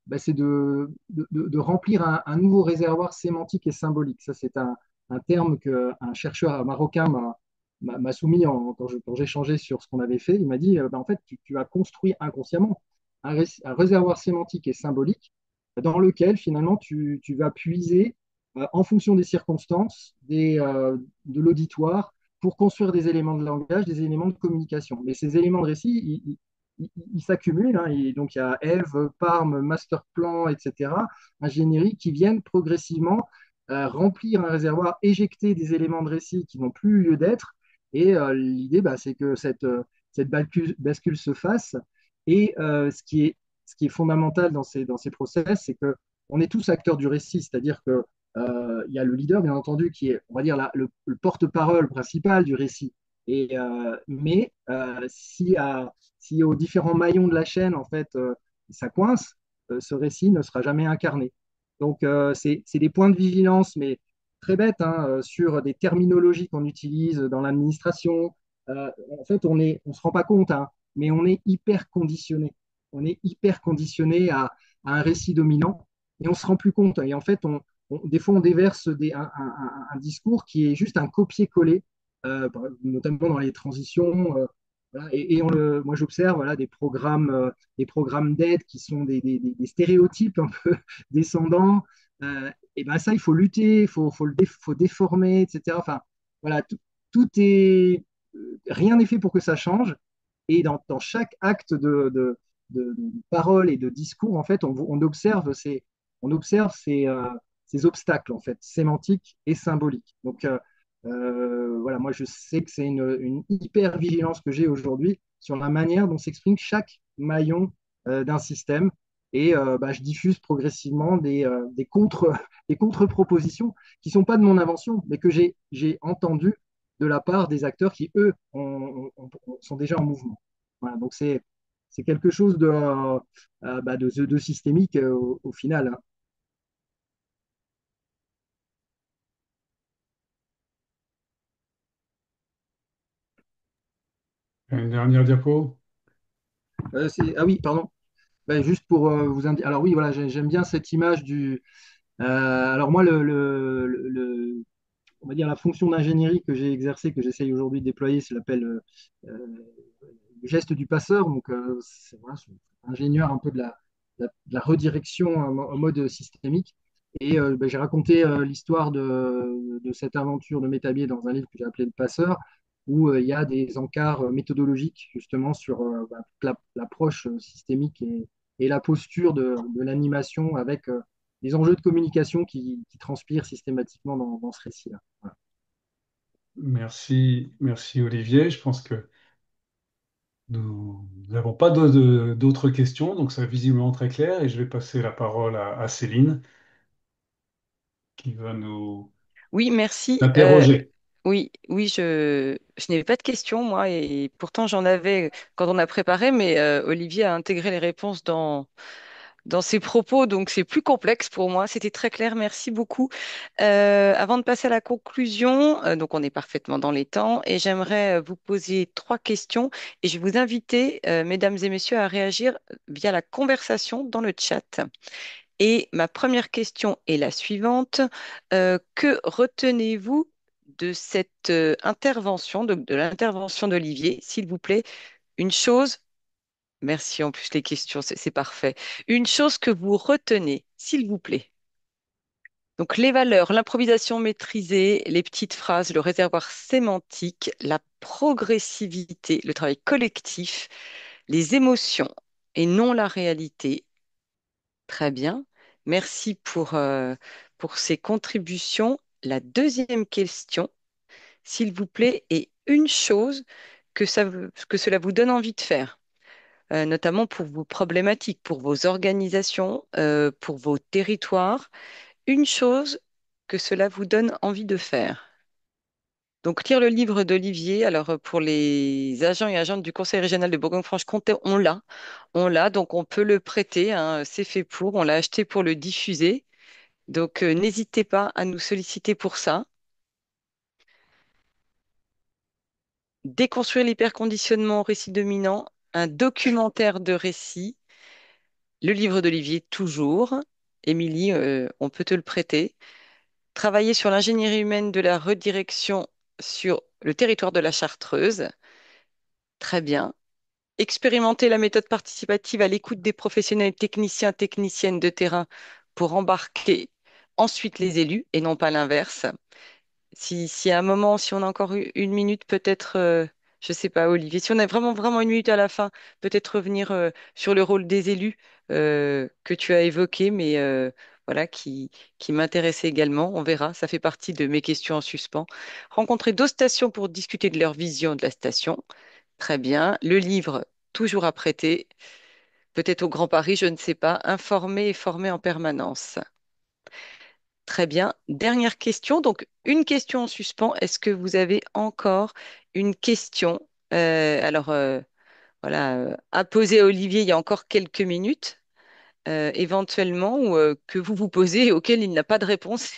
de remplir un nouveau réservoir sémantique et symbolique. Ça, c'est un terme qu'un chercheur marocain m'a soumis quand j'échangeais sur ce qu'on avait fait. Il m'a dit, en fait, tu as construit inconsciemment un réservoir sémantique et symbolique dans lequel finalement tu vas puiser en fonction des circonstances, de l'auditoire, pour construire des éléments de langage, des éléments de communication. Mais ces éléments de récit, ils s'accumulent. Hein, et donc il y a Eve, Parme, Masterplan, etc., ingénierie, qui viennent progressivement remplir un réservoir, éjecter des éléments de récit qui n'ont plus lieu d'être. Et l'idée, c'est que cette bascule se fasse. Et ce qui est fondamental dans ces process, c'est qu'on est tous acteurs du récit, c'est-à-dire que il y a le leader, bien entendu, qui est, on va dire, le porte-parole principal du récit. Mais si aux différents maillons de la chaîne, en fait, ça coince, ce récit ne sera jamais incarné. Donc, c'est des points de vigilance, mais très bêtes, hein, sur des terminologies qu'on utilise dans l'administration. En fait, on se rend pas compte, hein, mais on est hyper conditionné. On est hyper conditionné à un récit dominant et on se rend plus compte. Et en fait, des fois, on déverse un discours qui est juste un copier-coller, notamment dans les transitions. Voilà. Moi, j'observe voilà, des programmes d'aide qui sont des stéréotypes un peu descendants. Et ben ça, il faut lutter, faut déformer, etc. Enfin, voilà, tout est, rien n'est fait pour que ça change. Et dans chaque acte de parole et de discours, en fait, on observe ces obstacles, en fait, sémantiques et symboliques. Donc, voilà, moi, je sais que c'est une hyper vigilance que j'ai aujourd'hui sur la manière dont s'exprime chaque maillon d'un système. Et bah, je diffuse progressivement des contre-propositions qui ne sont pas de mon invention, mais que j'ai entendues de la part des acteurs qui, eux, sont déjà en mouvement. Voilà, donc c'est quelque chose bah, de systémique au final, hein. Une dernière diapo. Ah oui, pardon. Ouais, juste pour vous indiquer. Alors oui, voilà, j'aime bien cette image du. Alors moi, on va dire la fonction d'ingénierie que j'ai exercée, que j'essaye aujourd'hui de déployer, c'est l'appel le geste du passeur. Donc, voilà, je suis ingénieur un peu de la redirection en mode systémique. Et ben, j'ai raconté l'histoire de cette aventure de Métabier dans un livre que j'ai appelé Le Passeur, où il y a des encarts méthodologiques justement sur bah, toute l'approche systémique et la posture de l'animation avec des enjeux de communication qui transpirent systématiquement dans ce récit-là. Voilà. Merci, merci Olivier. Je pense que nous n'avons pas d'autres questions, donc c'est visiblement très clair et je vais passer la parole à Céline qui va nous Oui, merci. interroger. Oui, oui, je n'avais pas de questions, moi, et pourtant j'en avais quand on a préparé, mais Olivier a intégré les réponses dans ses propos, donc c'est plus complexe pour moi. C'était très clair, merci beaucoup. Avant de passer à la conclusion, donc on est parfaitement dans les temps, et j'aimerais vous poser trois questions, et je vais vous inviter, mesdames et messieurs, à réagir via la conversation dans le chat. Et ma première question est la suivante. Que retenez-vous de cette intervention, de l'intervention d'Olivier, s'il vous plaît? Une chose, merci en plus les questions, c'est parfait. Une chose que vous retenez, s'il vous plaît. Donc les valeurs, l'improvisation maîtrisée, les petites phrases, le réservoir sémantique, la progressivité, le travail collectif, les émotions et non la réalité. Très bien. Merci pour ces contributions. La deuxième question, s'il vous plaît, est une chose que cela vous donne envie de faire, notamment pour vos problématiques, pour vos organisations, pour vos territoires. Une chose que cela vous donne envie de faire. Donc, lire le livre d'Olivier, alors pour les agents et agentes du Conseil régional de Bourgogne-Franche-Comté, on l'a. On l'a, donc on peut le prêter, hein, c'est fait pour. On l'a acheté pour le diffuser. Donc, n'hésitez pas à nous solliciter pour ça. Déconstruire l'hyperconditionnement au récit dominant, un documentaire de récit, le livre d'Olivier, toujours. Émilie, on peut te le prêter. Travailler sur l'ingénierie humaine de la redirection sur le territoire de la Chartreuse. Très bien. Expérimenter la méthode participative à l'écoute des professionnels techniciens, techniciennes de terrain pour embarquer ensuite les élus et non pas l'inverse. Si à un moment, si on a encore une minute, peut-être, je sais pas, Olivier, si on a vraiment, vraiment une minute à la fin, peut-être revenir sur le rôle des élus que tu as évoqué, mais voilà, qui m'intéressait également. On verra, ça fait partie de mes questions en suspens. Rencontrer d'autres stations pour discuter de leur vision de la station. Très bien. Le livre, toujours à prêter, peut-être au Grand Paris, je ne sais pas. Informer et former en permanence. Très bien. Dernière question. Donc, une question en suspens. Est-ce que vous avez encore une question? Alors, voilà, à poser à Olivier il y a encore quelques minutes, éventuellement, ou que vous vous posez et auquel il n'a pas de réponse,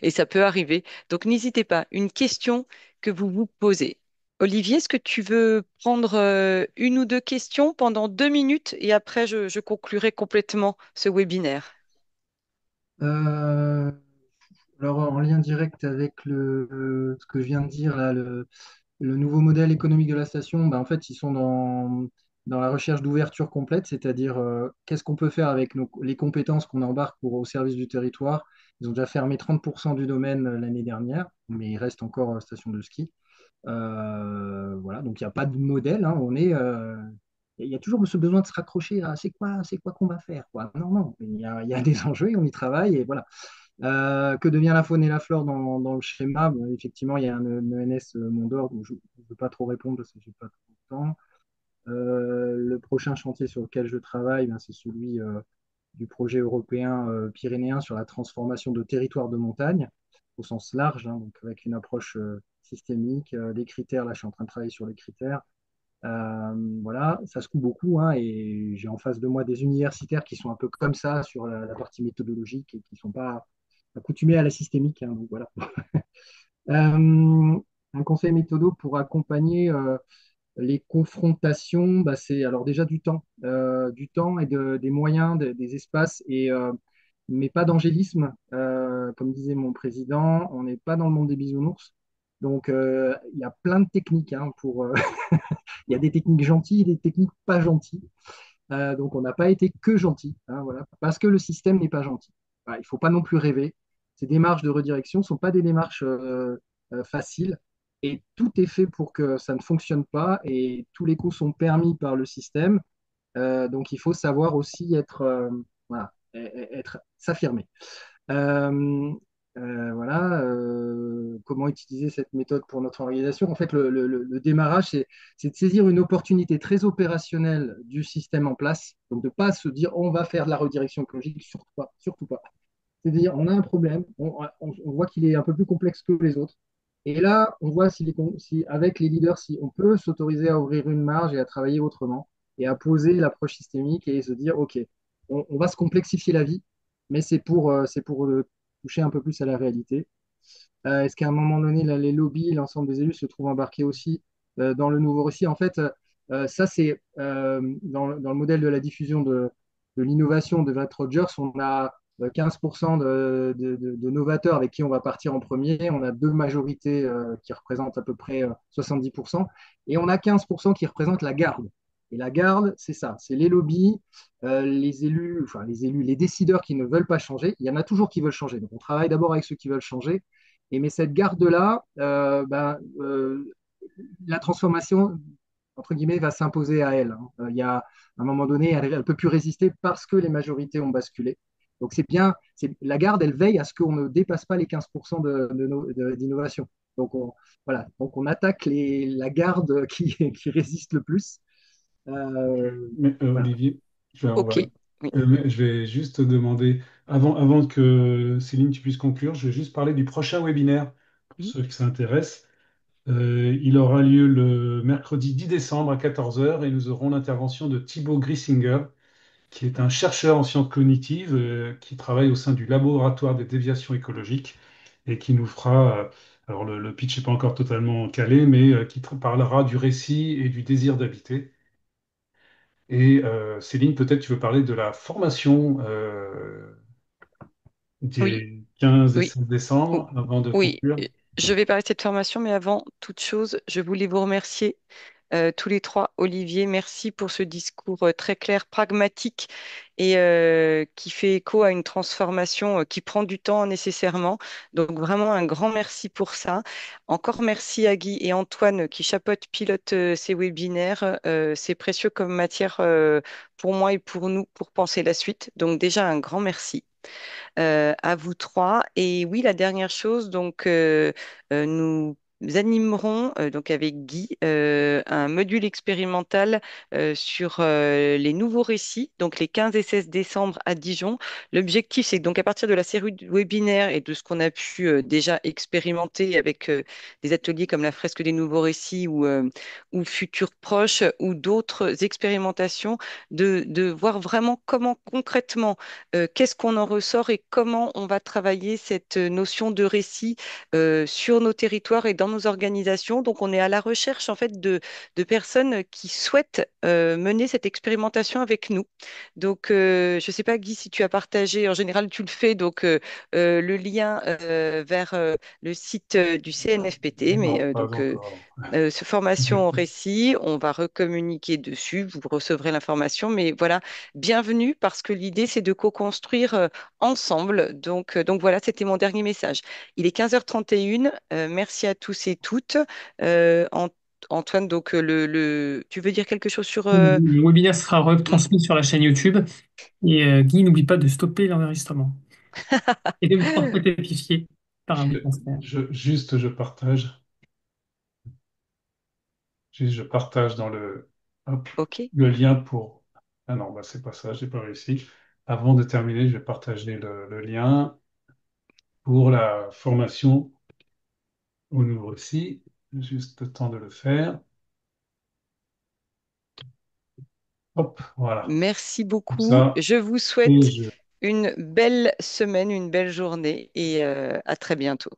et ça peut arriver. Donc, n'hésitez pas. Une question que vous vous posez. Olivier, est-ce que tu veux prendre une ou deux questions pendant 2 minutes et après je conclurai complètement ce webinaire? Euh, alors, en lien direct avec ce que je viens de dire, là, le nouveau modèle économique de la station, bah, en fait, ils sont dans la recherche d'ouverture complète, c'est-à-dire qu'est-ce qu'on peut faire avec les compétences qu'on embarque au service du territoire. Ils ont déjà fermé 30% du domaine l'année dernière, mais il reste encore station de ski. Voilà, donc il n'y a pas de modèle, hein, il y a toujours ce besoin de se raccrocher à c'est quoi qu'on va faire, quoi. Non, non, il y a des enjeux, on y travaille, et voilà. Que devient la faune et la flore dans le schéma? Bon, effectivement, il y a un ENS Mont d'Or, donc je ne peux pas trop répondre parce que je n'ai pas trop de temps. Le prochain chantier sur lequel je travaille, ben, c'est celui du projet européen pyrénéen sur la transformation de territoires de montagne au sens large, hein, donc avec une approche systémique, des critères. Là, je suis en train de travailler sur les critères. Voilà, ça se coupe beaucoup, hein, et j'ai en face de moi des universitaires qui sont un peu comme ça sur la partie méthodologique et qui ne sont pas accoutumés à la systémique, hein, donc voilà. Un conseil méthodo pour accompagner les confrontations, bah, c'est alors déjà du temps et des moyens, des espaces, mais pas d'angélisme. Comme disait mon président, on n'est pas dans le monde des bisounours. Donc, il y a plein de techniques, hein, il y a des techniques gentilles et des techniques pas gentilles. Donc, on n'a pas été que gentil, hein, voilà, parce que le système n'est pas gentil. Voilà, il ne faut pas non plus rêver. Ces démarches de redirection ne sont pas des démarches faciles, et tout est fait pour que ça ne fonctionne pas, et tous les coups sont permis par le système. Donc, il faut savoir aussi voilà, s'affirmer. Euh, comment utiliser cette méthode pour notre organisation? En fait, le démarrage, c'est de saisir une opportunité très opérationnelle du système en place. Donc, de ne pas se dire on va faire de la redirection écologique, surtout pas, surtout pas. C'est-à-dire, on a un problème, on voit qu'il est un peu plus complexe que les autres. Et là, on voit si avec les leaders, si on peut s'autoriser à ouvrir une marge et à travailler autrement, et à poser l'approche systémique et se dire, OK, on va se complexifier la vie, mais c'est pour toucher un peu plus à la réalité. Est-ce qu'à un moment donné, là, les lobbies, l'ensemble des élus se trouvent embarqués aussi dans le nouveau récit? En fait, ça, c'est dans le modèle de la diffusion de l'innovation de Matt Rogers, on a 15% de novateurs avec qui on va partir en premier. On a deux majorités qui représentent à peu près 70%. Et on a 15% qui représentent la garde. Et la garde, c'est ça, c'est les lobbies, les élus, enfin les élus, les décideurs qui ne veulent pas changer. Il y en a toujours qui veulent changer. Donc on travaille d'abord avec ceux qui veulent changer. Mais cette garde-là, la transformation, entre guillemets, va s'imposer à elle, hein. Il y a à un moment donné, elle ne peut plus résister parce que les majorités ont basculé. Donc c'est bien, la garde, elle veille à ce qu'on ne dépasse pas les 15% d'innovation. Donc voilà, donc on attaque la garde qui résiste le plus. Mais, Voilà. Olivier, Ok. Oui. je vais juste te demander, avant que Céline, tu puisses conclure, je vais juste parler du prochain webinaire pour Oui. ceux qui s'intéressent. Il aura lieu le mercredi 10 décembre à 14 heures et nous aurons l'intervention de Thibaut Grissinger, qui est un chercheur en sciences cognitives qui travaille au sein du laboratoire des déviations écologiques et qui nous fera, alors le pitch n'est pas encore totalement calé, mais qui parlera du récit et du désir d'habiter. Et Céline, peut-être tu veux parler de la formation Oui. des 15 et Oui. 16 décembre avant de Oui. conclure. Je vais parler de cette formation, mais avant toute chose, je voulais vous remercier tous les trois. Olivier, merci pour ce discours très clair, pragmatique et qui fait écho à une transformation qui prend du temps nécessairement. Donc vraiment un grand merci pour ça. Encore merci à Guy et Antoine qui chapeautent, pilotent ces webinaires. C'est précieux comme matière pour moi et pour nous pour penser la suite. Donc déjà un grand merci à vous trois. Et oui, la dernière chose, donc nous animerons donc avec Guy un module expérimental sur les nouveaux récits, donc les 15 et 16 décembre à Dijon. L'objectif, c'est que donc à partir de la série de webinaires et de ce qu'on a pu déjà expérimenter avec des ateliers comme la fresque des nouveaux récits ou Futurs proches ou d'autres expérimentations, de voir vraiment comment concrètement, qu'est-ce qu'on en ressort et comment on va travailler cette notion de récit sur nos territoires et dans nos organisations. Donc, on est à la recherche en fait de personnes qui souhaitent mener cette expérimentation avec nous. Donc, je ne sais pas, Guy, si tu as partagé, en général, tu le fais, donc le lien vers le site du CNFPT, mais Non, pas encore. ce formation au récit, on va recommuniquer dessus, vous recevrez l'information, mais voilà, bienvenue parce que l'idée c'est de co-construire ensemble. Donc voilà, c'était mon dernier message. Il est 15h31. Merci à tous et toutes. Antoine, donc tu veux dire quelque chose sur Le webinaire sera retransmis sur la chaîne YouTube et Guy, n'oublie pas de stopper l'enregistrement et de me transmettre les fichiers par un transfert. Je partage. Je partage dans hop, OK. le lien pour. Ah non, bah, c'est pas ça, j'ai pas réussi. Avant de terminer, je vais partager le lien pour la formation au nouveau récit. Juste le temps de le faire. Hop, voilà. Merci Comme beaucoup. ça, Je vous et souhaite je une belle semaine, une belle journée et à très bientôt.